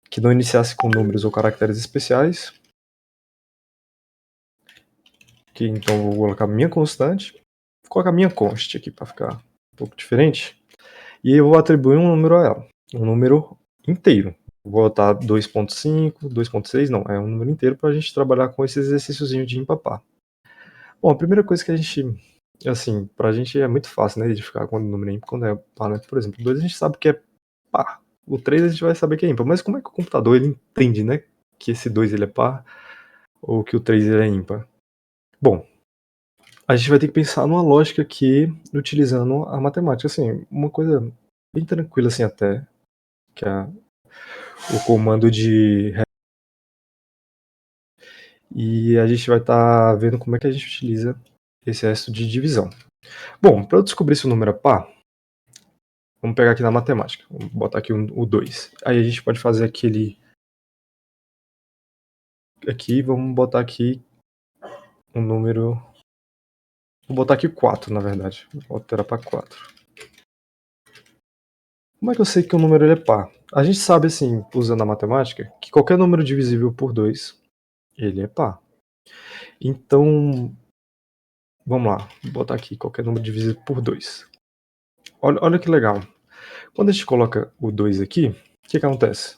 que não iniciasse com números ou caracteres especiais. Aqui, então vou colocar minha constante. Vou colocar minha const aqui para ficar um pouco diferente. E eu vou atribuir um número a ela. Um número inteiro. Vou botar 2.5, 2.6, não. É um número inteiro para a gente trabalhar com esse exercíciozinho de ímpar par. Bom, a primeira coisa que a gente, assim, pra gente é muito fácil, né, identificar quando o número é ímpar, quando é par, né? Por exemplo, o 2 a gente sabe que é par, o 3 a gente vai saber que é ímpar, mas como é que o computador, ele entende, né, que esse 2 ele é par ou que o 3 ele é ímpar? Bom, a gente vai ter que pensar numa lógica aqui, utilizando a matemática, assim, uma coisa bem tranquila assim até, que é o comando de e a gente vai estar vendo como é que a gente utiliza esse resto de divisão. Bom, para eu descobrir se o número é par, vamos pegar aqui na matemática, vamos botar aqui o 2. Aí a gente pode fazer aquele aqui, vamos botar aqui um número, vou botar aqui 4, na verdade, vou alterar para 4. Como é que eu sei que o número ele é par? A gente sabe, assim, usando a matemática, que qualquer número divisível por 2, ele é par. Então, vamos lá, vou botar aqui qualquer número divisível por 2. Olha que legal. Quando a gente coloca o 2 aqui, o que acontece?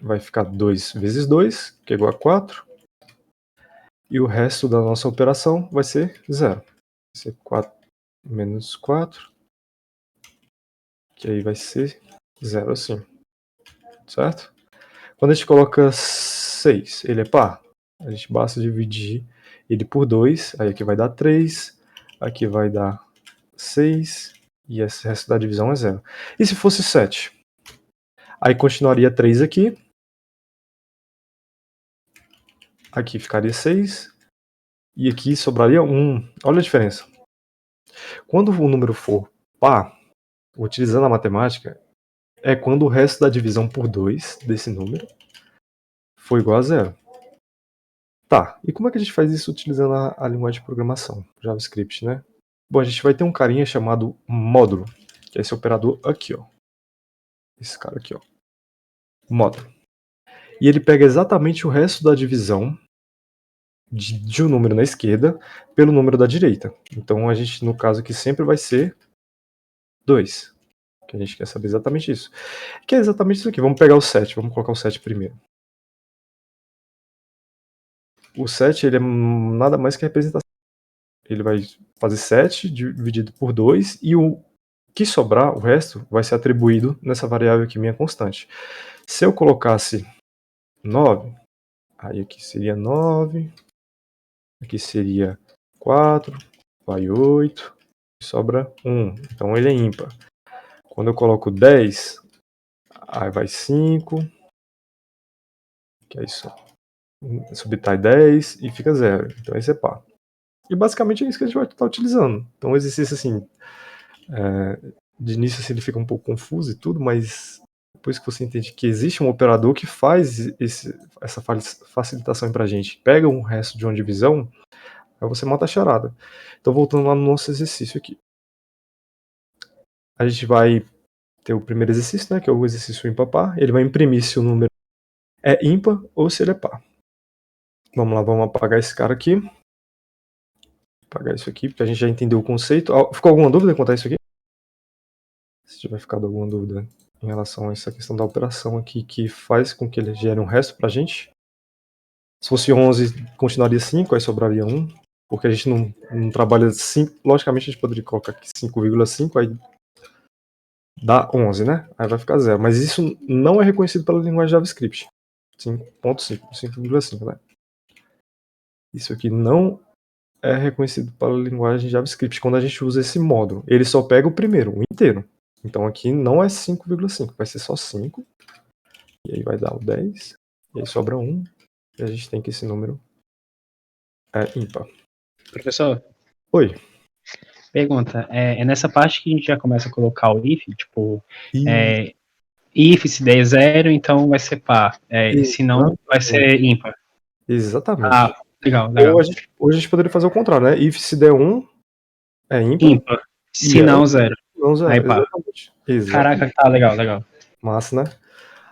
Vai ficar 2 vezes 2, que é igual a 4. E o resto da nossa operação vai ser 0. Vai ser 4 menos 4, que aí vai ser 0 assim, certo? Quando a gente coloca 6, ele é par? A gente basta dividir ele por 2, aí aqui vai dar 3, aqui vai dar 6, e esse resto da divisão é 0. E se fosse 7? Aí continuaria 3 aqui ficaria 6, e aqui sobraria 1. Olha a diferença. Quando o número for par, utilizando a matemática, é quando o resto da divisão por 2 desse número for igual a 0. Tá, e como é que a gente faz isso utilizando a linguagem de programação, JavaScript, né? Bom, a gente vai ter um carinha chamado módulo, que é esse operador aqui, ó. Esse cara aqui, ó. Módulo. E ele pega exatamente o resto da divisão de um número na esquerda pelo número da direita. Então a gente, no caso aqui, sempre vai ser 2. Que a gente quer saber exatamente isso. Que é exatamente isso aqui. Vamos pegar o 7. Vamos colocar o 7 primeiro. O 7, ele é nada mais que representação. Ele vai fazer 7 dividido por 2 e o que sobrar, o resto, vai ser atribuído nessa variável aqui, minha constante. Se eu colocasse 9, aí aqui seria 9, aqui seria 4, vai 8, e sobra 1. Então ele é ímpar. Quando eu coloco 10, aí vai 5, que é isso. Subtrai 10 e fica 0. Então esse é par. E basicamente é isso que a gente vai estar utilizando. Então o exercício, assim, de início assim, ele fica um pouco confuso e tudo, mas depois que você entende que existe um operador que faz essa facilitação pra gente, pega um resto de uma divisão, aí você mata a charada. Então voltando lá no nosso exercício aqui. A gente vai ter o primeiro exercício, né, que é o exercício ímpar-par. Ele vai imprimir se o número é ímpar ou se ele é par. Vamos lá, vamos apagar esse cara aqui. Apagar isso aqui, porque a gente já entendeu o conceito. Ficou alguma dúvida quanto a isso aqui? Se tiver ficado alguma dúvida em relação a essa questão da operação aqui, que faz com que ele gere um resto pra gente. Se fosse 11, continuaria 5, aí sobraria 1. Porque a gente não trabalha 5. Logicamente a gente poderia colocar aqui 5,5, aí dá 11, né? Aí vai ficar 0. Mas isso não é reconhecido pela linguagem JavaScript. 5.5, 5,5, né? Isso aqui não é reconhecido pela linguagem JavaScript quando a gente usa esse módulo. Ele só pega o primeiro, o inteiro. Então aqui não é 5,5, vai ser só 5. E aí vai dar o 10. E aí sobra 1. E a gente tem que esse número é ímpar. Professor? Oi. Pergunta, é nessa parte que a gente já começa a colocar o if, tipo, if se der 0, então vai ser par, se não, vai ser ímpar. Exatamente. Ah, legal. Hoje a gente poderia fazer o contrário, né? If se der 1, é ímpar. Ímpar. Se não, 0. Não, 0. Aí par. Exatamente. Caraca, tá legal. Massa, né?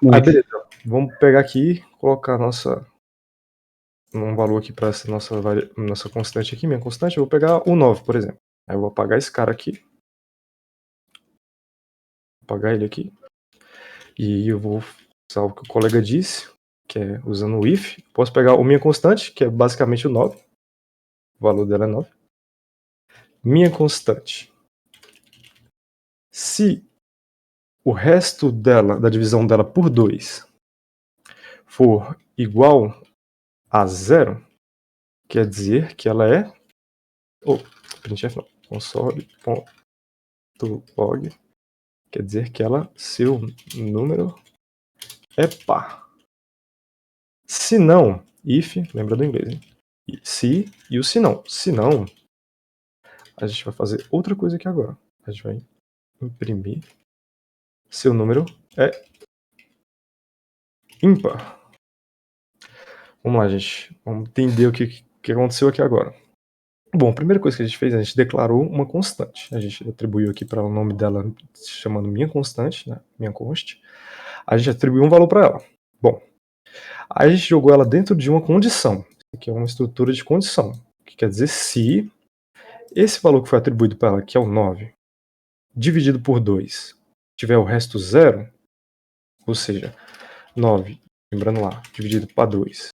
Muito. Aí beleza, vamos pegar aqui, colocar um valor aqui para essa nossa constante aqui, minha constante. Eu vou pegar o 9, por exemplo. Aí eu vou apagar esse cara aqui. Apagar ele aqui. E eu vou usar o que o colega disse, que é usando o if. Posso pegar a minha constante, que é basicamente o 9. O valor dela é 9. Minha constante. Se o resto dela, da divisão dela por 2, for igual a 0, quer dizer que ela é... printf não, console.log, quer dizer que seu número é par. Se não, if, lembra do inglês, hein? Se e o se não. Se não, a gente vai fazer outra coisa aqui agora. A gente vai imprimir seu número é ímpar. Vamos lá, gente. Vamos entender o que aconteceu aqui agora. Bom, a primeira coisa que a gente fez, a gente declarou uma constante. A gente atribuiu aqui para o nome dela, chamando minha constante, né? Minha const. A gente atribuiu um valor para ela. Bom, aí a gente jogou ela dentro de uma condição, que é uma estrutura de condição, que quer dizer se esse valor que foi atribuído para ela, que é o 9, dividido por 2, tiver o resto 0, ou seja, 9, lembrando lá, dividido para 2.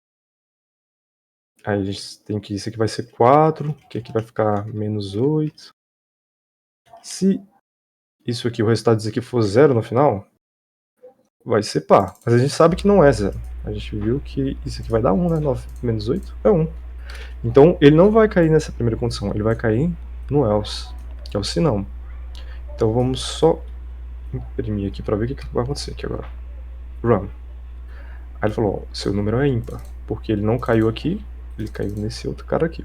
Aí a gente tem que isso aqui vai ser 4, que aqui vai ficar menos 8. Se isso aqui, o resultado disso aqui for 0 no final, vai ser par. Mas a gente sabe que não é 0. A gente viu que isso aqui vai dar 1, né? 9 menos 8 é 1. Então ele não vai cair nessa primeira condição, ele vai cair no else, que é o se não. Então vamos só imprimir aqui para ver o que vai acontecer aqui agora. Run. Aí ele falou, ó, seu número é ímpar, porque ele não caiu aqui, ele caiu nesse outro cara aqui.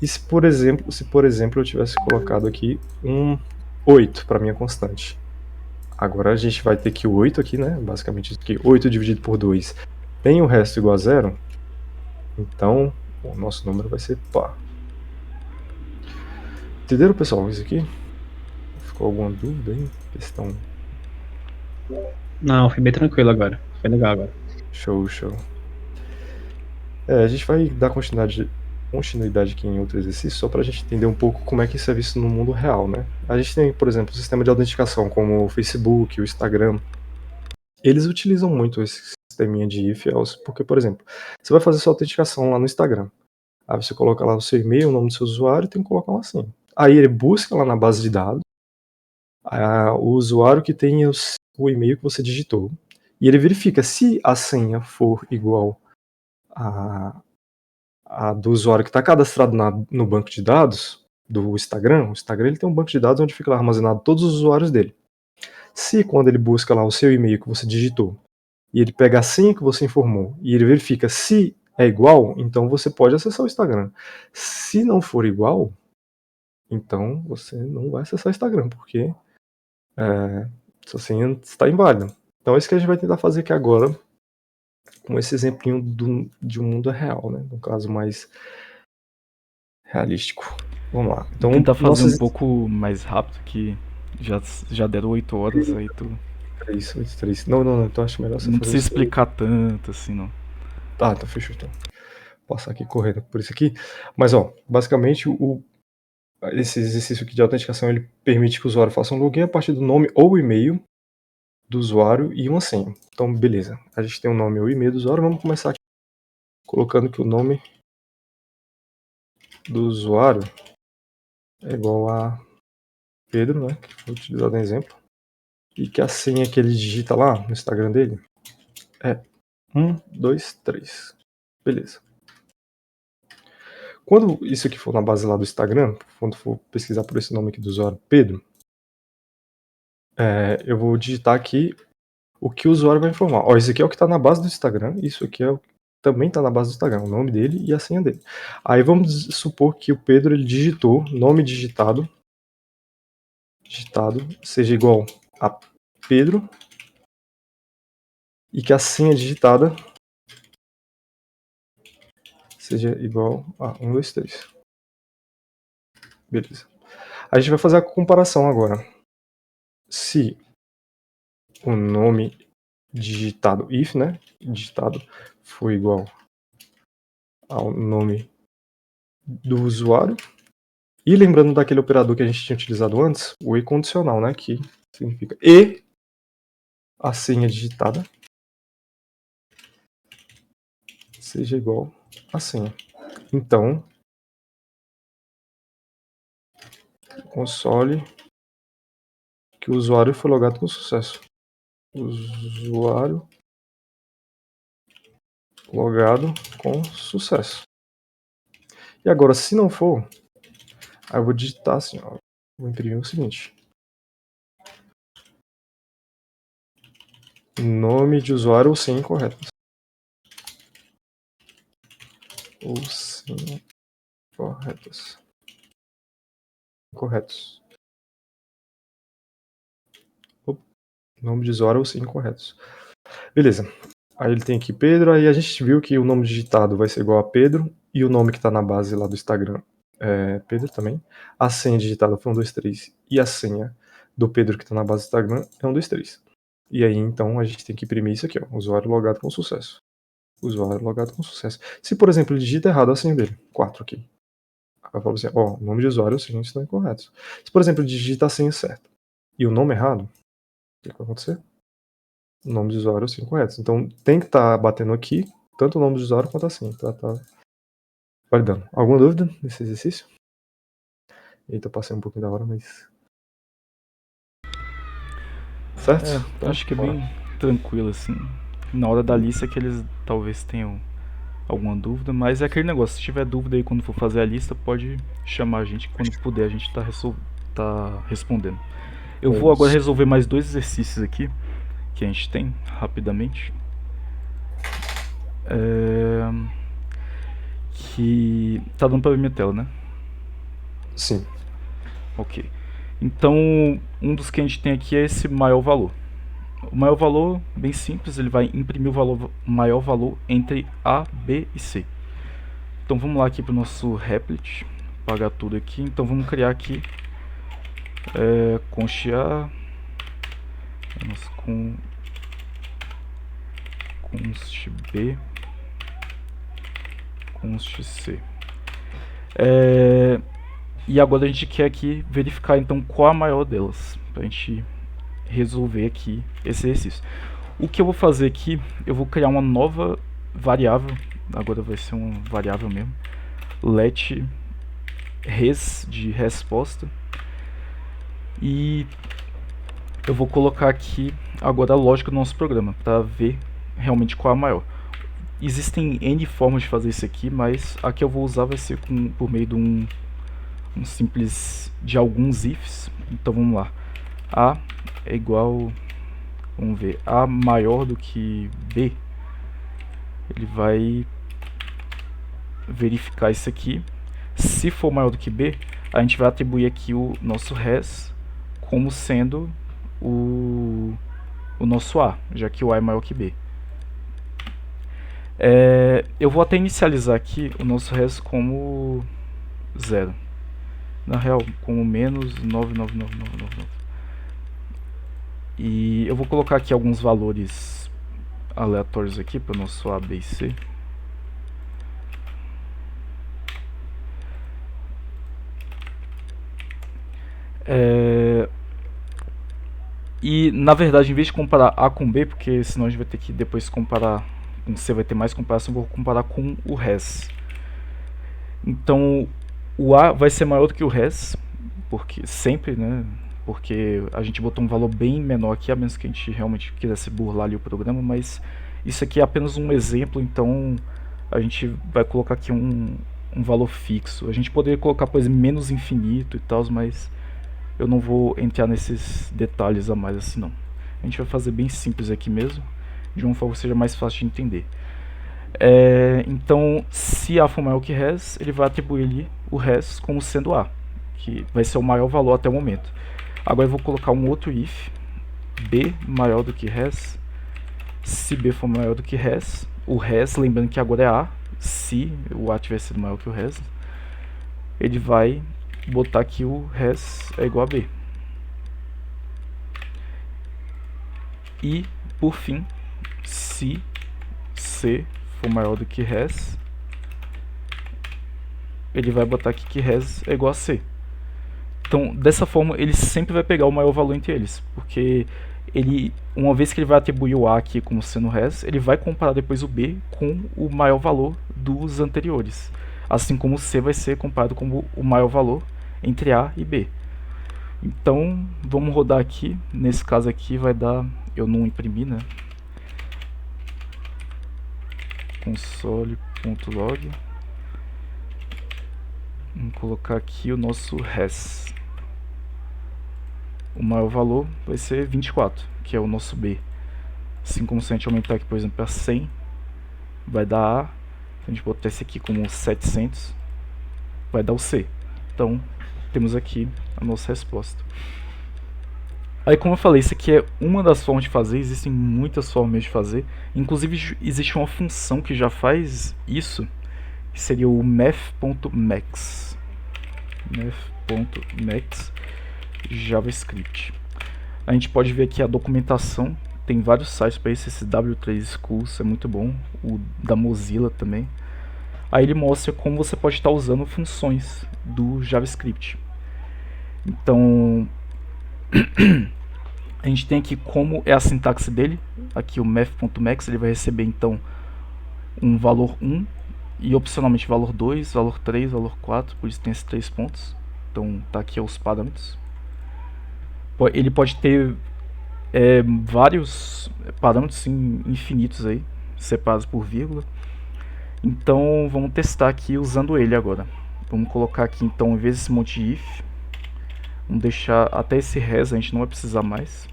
E se por exemplo eu tivesse colocado aqui um 8 para minha constante. Agora a gente vai ter que o 8 aqui, né? Basicamente isso aqui, 8 dividido por 2 tem o resto igual a 0. Então o nosso número vai ser par. Entenderam, pessoal, isso aqui? Ficou alguma dúvida aí? Questão? Não, foi bem tranquilo agora. Foi legal agora. Show. A gente vai dar continuidade aqui em outro exercício, só para a gente entender um pouco como é que isso é visto no mundo real, né? A gente tem, por exemplo, o sistema de autenticação, como o Facebook, o Instagram. Eles utilizam muito esse sisteminha de if else, porque, por exemplo, você vai fazer sua autenticação lá no Instagram. Aí você coloca lá o seu e-mail, o nome do seu usuário, e tem que colocar lá assim. Aí ele busca lá na base de dados o usuário que tem o e-mail que você digitou, e ele verifica se a senha for igual a do usuário que está cadastrado no banco de dados do Instagram. O Instagram ele tem um banco de dados onde fica lá armazenado todos os usuários dele. Se quando ele busca lá o seu e-mail que você digitou, e ele pega a senha que você informou, e ele verifica se é igual, então você pode acessar o Instagram. Se não for igual, então você não vai acessar o Instagram, porque sua senha está inválida. Então é isso que a gente vai tentar fazer aqui agora, com esse exemplinho de um mundo real, né? Um caso mais realístico. Vamos lá. Então, Vou tentar fazer um pouco mais rápido, que já deram 8 horas, aí tu... 3. Não, então acho melhor você não fazer precisa isso. explicar tanto assim, não. Tá, então fechou. Então. Vou passar aqui correndo por isso aqui. Mas, ó, basicamente, esse exercício aqui de autenticação, ele permite que o usuário faça um login a partir do nome ou e-mail do usuário e uma senha. Então, beleza. A gente tem o nome ou e-mail do usuário. Vamos começar aqui colocando que o nome do usuário é igual a Pedro, né? Que foi utilizado no exemplo. E que a senha que ele digita lá no Instagram dele é 1, 2, 3. Beleza. Quando isso aqui for na base lá do Instagram, quando for pesquisar por esse nome aqui do usuário, Pedro, eu vou digitar aqui o que o usuário vai informar. Ó, isso aqui é o que está na base do Instagram, isso aqui também está na base do Instagram, o nome dele e a senha dele. Aí vamos supor que o Pedro ele digitou nome digitado seja igual a Pedro e que a senha digitada seja igual a 1, 2, 3. Beleza. A gente vai fazer a comparação agora. Se o nome digitado, if, né, digitado, for igual ao nome do usuário, e lembrando daquele operador que a gente tinha utilizado antes, o e condicional, né, que significa e a senha digitada seja igual à senha. Então, console que o usuário foi logado com sucesso. O usuário logado com sucesso. E agora, se não for, aí eu vou digitar assim, ó. Vou imprimir o seguinte. Nome de usuário ou senha incorretos. Ou senha corretas. Corretos. Nome de usuário ou senha incorretos. Beleza. Aí ele tem aqui Pedro, aí a gente viu que o nome digitado vai ser igual a Pedro, e o nome que tá na base lá do Instagram é Pedro também. A senha digitada foi 123, e a senha do Pedro que tá na base do Instagram é 123. E aí, então, a gente tem que imprimir isso aqui, ó, usuário logado com sucesso. Usuário logado com sucesso. Se, por exemplo, ele digita errado a senha dele, 4 aqui. Aí eu falo assim, ó, nome de usuário e senha estão incorretos. Se, por exemplo, ele digita a senha certa e o nome errado, o que vai acontecer? O nome de usuário sim correto. Então tem que estar batendo aqui, tanto o nome do usuário quanto a senha. Tá validando. Alguma dúvida nesse exercício? Eita, eu passei um pouquinho da hora, mas. Certo? Então, Acho que é bora. bem tranquilo, assim. Na hora da lista que eles talvez tenham alguma dúvida, mas é aquele negócio, se tiver dúvida aí quando for fazer a lista, pode chamar a gente, quando puder a gente tá respondendo. Eu vou agora resolver mais 2 exercícios aqui, que a gente tem, rapidamente. Que tá dando pra ver minha tela, né? Sim. Ok. Então, um dos que a gente tem aqui é esse maior valor. O maior valor, bem simples, ele vai imprimir o maior valor entre A, B e C. Então vamos lá aqui para o nosso Replit, apagar tudo aqui. Então vamos criar aqui const A, const B, const C. E agora a gente quer aqui verificar então qual a maior delas, para a gente resolver aqui esse exercício. O que eu vou fazer aqui, eu vou criar uma nova variável, agora vai ser uma variável mesmo, let res de resposta, e eu vou colocar aqui agora a lógica do nosso programa, para ver realmente qual é a maior. Existem N formas de fazer isso aqui, mas a que eu vou usar vai ser por meio de um simples de alguns ifs. Então vamos lá, A é igual, vamos ver, A maior do que B, ele vai verificar isso aqui. Se for maior do que B, a gente vai atribuir aqui o nosso res como sendo o nosso A, já que o A é maior que B. Eu vou até inicializar aqui o nosso res como 0. Na real, como menos 99999. E eu vou colocar aqui alguns valores aleatórios aqui para o nosso A, B e C. E na verdade, em vez de comparar A com B, porque senão a gente vai ter que depois comparar com C, vai ter mais comparação, eu vou comparar com o res. Então o A vai ser maior do que o res, porque sempre, né? Porque a gente botou um valor bem menor aqui, a menos que a gente realmente quisesse burlar ali o programa, mas isso aqui é apenas um exemplo, então a gente vai colocar aqui um valor fixo. A gente poderia colocar, por exemplo, menos infinito e tal, mas eu não vou entrar nesses detalhes a mais assim não. A gente vai fazer bem simples aqui mesmo, de uma forma que seja mais fácil de entender. Então, se A for maior que res, ele vai atribuir ali o res como sendo A, que vai ser o maior valor até o momento. Agora eu vou colocar um outro if, B maior do que res. Se B for maior do que res, o res, lembrando que agora é A, se o A tiver sido maior que o res, ele vai botar aqui o res é igual a B. E, por fim, se C for maior do que res, ele vai botar aqui que res é igual a C. Então, dessa forma, ele sempre vai pegar o maior valor entre eles, porque ele, uma vez que ele vai atribuir o A aqui como sendo res, ele vai comparar depois o B com o maior valor dos anteriores, assim como o C vai ser comparado com o maior valor entre A e B. Então, vamos rodar aqui. Nesse caso aqui vai dar, eu não imprimi, né? console.log. Vamos colocar aqui o nosso res. O maior valor vai ser 24, que é o nosso B. Assim como se a gente aumentar aqui, por exemplo, para 100, vai dar A. Se a gente botar esse aqui como 700, vai dar o C. Então, temos aqui a nossa resposta. Aí, como eu falei, isso aqui é uma das formas de fazer, existem muitas formas de fazer. Inclusive, existe uma função que já faz isso, que seria o math.max. Math.max JavaScript. A gente pode ver aqui a documentação, tem vários sites para isso, esse W3 Schools é muito bom, o da Mozilla também. Aí ele mostra como você pode estar usando funções do JavaScript. Então, a gente tem aqui como é a sintaxe dele. Aqui o math.max, ele vai receber então um valor 1 e opcionalmente valor 2, valor 3, valor 4, por isso tem esses 3 pontos. Então tá aqui os parâmetros. Ele pode ter vários parâmetros infinitos aí, separados por vírgula. Então vamos testar aqui usando ele agora. Vamos colocar aqui então, em vez desse monte de if, vamos deixar até esse res, a gente não vai precisar mais.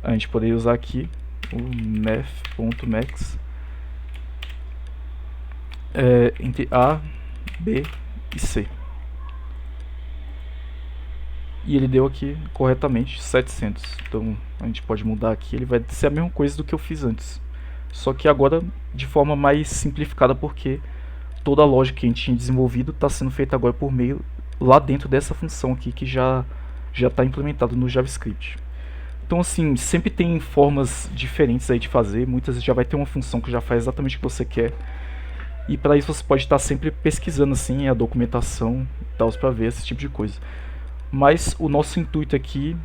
A gente poderia usar aqui o math.max entre A, B e C. E ele deu aqui corretamente 700. Então a gente pode mudar aqui, ele vai ser a mesma coisa do que eu fiz antes. Só que agora de forma mais simplificada, porque toda a lógica que a gente tinha desenvolvido está sendo feita agora por meio lá dentro dessa função aqui que já está implementado no JavaScript. Então assim, sempre tem formas diferentes aí de fazer, muitas vezes já vai ter uma função que já faz exatamente o que você quer. E para isso você pode estar sempre pesquisando assim a documentação e tal, para ver esse tipo de coisa. Mas o nosso intuito aqui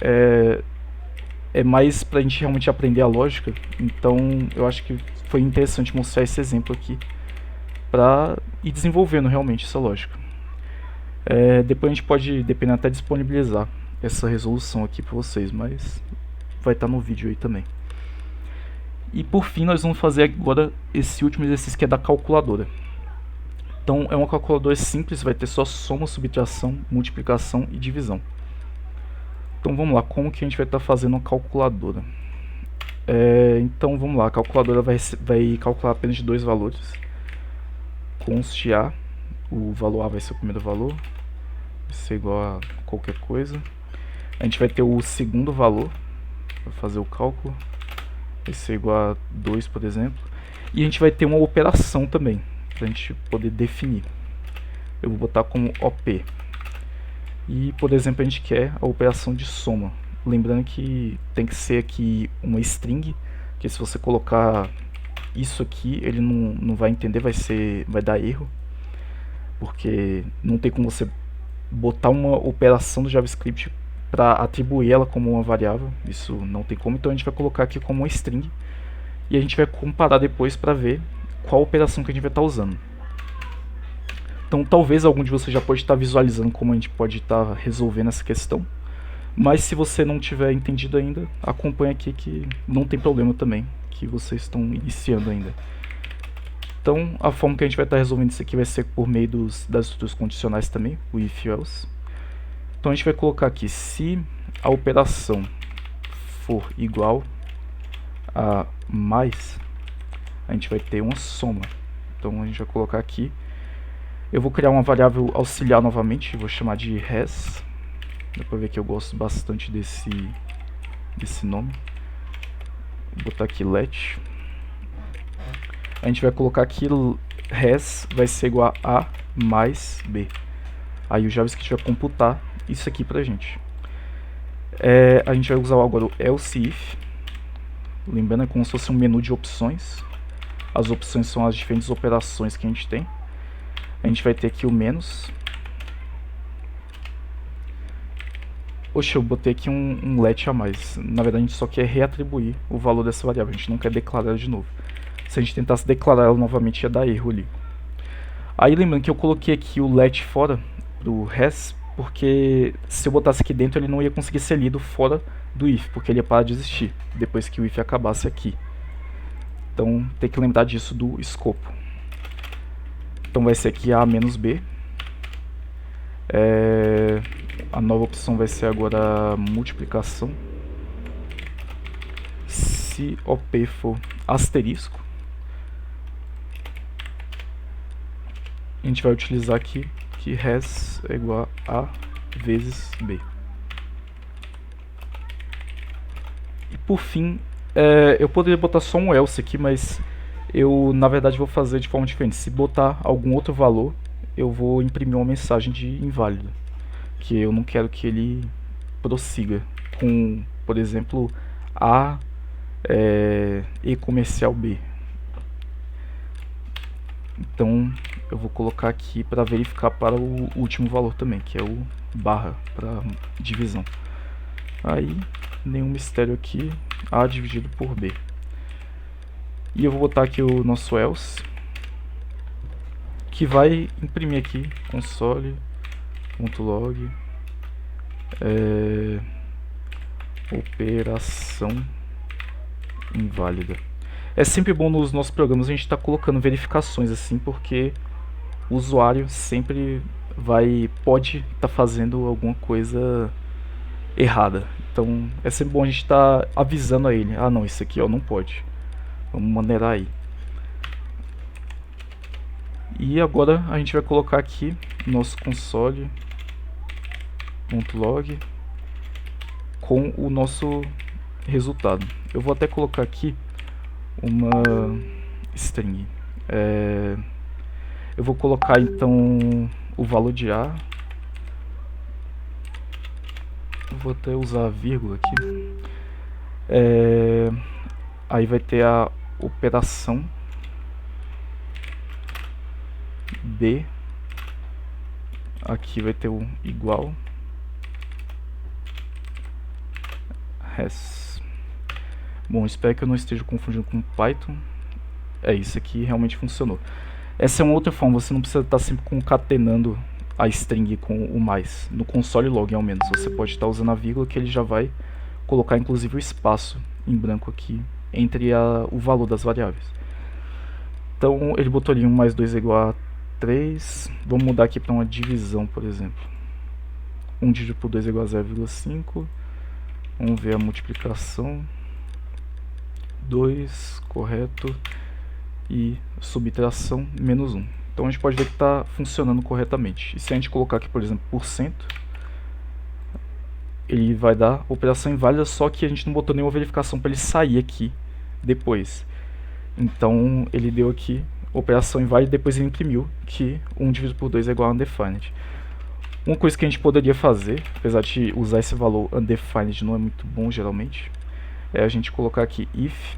é mais para a gente realmente aprender a lógica. Então eu acho que foi interessante mostrar esse exemplo aqui para ir desenvolvendo realmente essa lógica. Depois a gente pode, dependendo, até disponibilizar essa resolução aqui para vocês, mas vai estar no vídeo aí também. E por fim nós vamos fazer agora esse último exercício, que é da calculadora. Então é uma calculadora simples, vai ter só soma, subtração, multiplicação e divisão. Então vamos lá, como que a gente vai estar fazendo uma calculadora? Então vamos lá, a calculadora vai calcular apenas de 2 valores. Const A, o valor A vai ser o primeiro valor, vai ser igual a qualquer coisa. A gente vai ter o segundo valor, para fazer o cálculo, vai ser igual a 2, por exemplo. E a gente vai ter uma operação também, para a gente poder definir. Eu vou botar como OP. E, por exemplo, a gente quer a operação de soma. Lembrando que tem que ser aqui uma string, que se você colocar isso aqui, ele não vai entender, vai dar erro. Porque não tem como você botar uma operação do JavaScript para atribuir ela como uma variável. Isso não tem como, então a gente vai colocar aqui como uma string. E a gente vai comparar depois para ver qual operação que a gente vai estar usando. Então talvez algum de vocês já pode estar visualizando como a gente pode estar resolvendo essa questão. Mas se você não tiver entendido ainda, acompanha aqui que não tem problema também, que vocês estão iniciando ainda. Então a forma que a gente vai estar resolvendo isso aqui vai ser por meio das estruturas condicionais também, o if else. Então a gente vai colocar aqui, se a operação for igual a mais, a gente vai ter uma soma. Então a gente vai colocar aqui, eu vou criar uma variável auxiliar novamente, vou chamar de res. Dá pra ver que eu gosto bastante desse nome. Vou botar aqui let. A gente vai colocar aqui res vai ser igual a mais b. Aí o JavaScript vai computar isso aqui pra gente. A gente vai usar agora o else if. Lembrando, é como se fosse um menu de opções. As opções são as diferentes operações que a gente tem. A gente vai ter aqui o menos. Oxe, eu botei aqui um let a mais. Na verdade a gente só quer reatribuir o valor dessa variável, a gente não quer declarar ela de novo. Se a gente tentasse declarar ela novamente ia dar erro ali. Aí lembrando que eu coloquei aqui o let fora do res, porque se eu botasse aqui dentro ele não ia conseguir ser lido fora do if, porque ele ia parar de existir depois que o if acabasse aqui. Então tem que lembrar disso do escopo. Então vai ser aqui A menos B. A nova opção vai ser agora multiplicação. Se OP for asterisco, a gente vai utilizar aqui que res é igual a A vezes B. E por fim, eu poderia botar só um else aqui, mas eu na verdade vou fazer de forma diferente. Se botar algum outro valor, eu vou imprimir uma mensagem de inválido, que eu não quero que ele prossiga com, por exemplo, A e comercial B. Então eu vou colocar aqui para verificar para o último valor também, que é o barra para divisão. Aí nenhum mistério aqui, A dividido por B. E eu vou botar aqui o nosso else, que vai imprimir aqui console.log operação inválida. É sempre bom nos nossos programas a gente estar colocando verificações assim, porque o usuário sempre pode estar fazendo alguma coisa errada. Então é sempre bom a gente estar avisando a ele: ah não, isso aqui não pode, vamos maneirar aí. E agora a gente vai colocar aqui nosso console.log com o nosso resultado. Eu vou até colocar aqui uma string. Eu vou colocar então o valor de A. Eu vou até usar a vírgula aqui. Aí vai ter a operação B. Aqui vai ter o igual res. Bom, espero que eu não esteja confundindo com Python. Isso aqui realmente funcionou. Essa é uma outra forma, você não precisa estar sempre concatenando a string com o mais. No console log, ao menos, você pode estar usando a vírgula, que ele já vai colocar inclusive o espaço em branco aqui entre o valor das variáveis. Então ele botou ali 1 mais 2 é igual a 3. Vamos mudar aqui para uma divisão, por exemplo. 1 dividido por 2 é igual a 0,5. Vamos ver a multiplicação. 2, correto. E subtração, menos 1. Então a gente pode ver que está funcionando corretamente. E se a gente colocar aqui, por exemplo, %, ele vai dar operação inválida, só que a gente não botou nenhuma verificação para ele sair aqui depois. Então ele deu aqui operação inválida e depois ele imprimiu que 1 dividido por 2 é igual a undefined. Uma coisa que a gente poderia fazer, apesar de usar esse valor undefined não é muito bom geralmente, é a gente colocar aqui if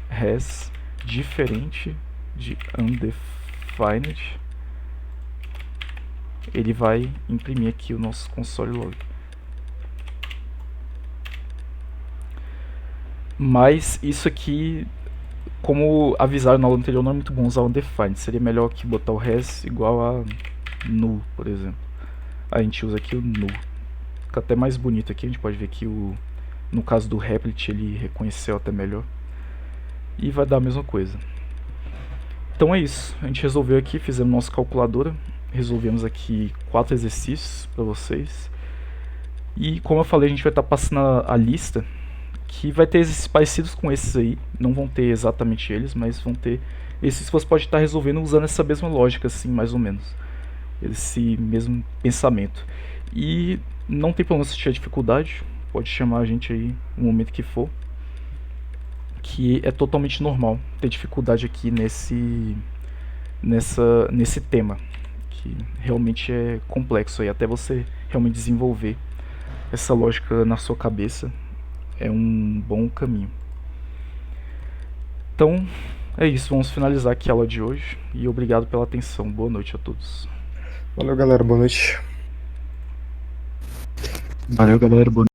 res diferente de undefined. Ele vai imprimir aqui o nosso console log. Mas isso aqui, como avisaram na aula anterior, não é muito bom usar o undefined. Seria melhor que botar o res igual a null, por exemplo. A gente usa aqui o null. Fica até mais bonito aqui, a gente pode ver que no caso do Replit ele reconheceu até melhor. E vai dar a mesma coisa. Então é isso, a gente resolveu aqui, fizemos nossa calculadora, resolvemos aqui 4 exercícios para vocês. E como eu falei, a gente vai estar passando a lista, que vai ter exercícios parecidos com esses aí, não vão ter exatamente eles, mas vão ter esses que você pode estar resolvendo usando essa mesma lógica, assim, mais ou menos. Esse mesmo pensamento. E não tem problema se tiver dificuldade, pode chamar a gente aí no momento que for. Que é totalmente normal ter dificuldade aqui nesse tema, que realmente é complexo aí, até você realmente desenvolver essa lógica na sua cabeça é um bom caminho. Então é isso, vamos finalizar aqui a aula de hoje e obrigado pela atenção, boa noite a todos. Valeu, galera, boa noite. Valeu, galera, boa noite.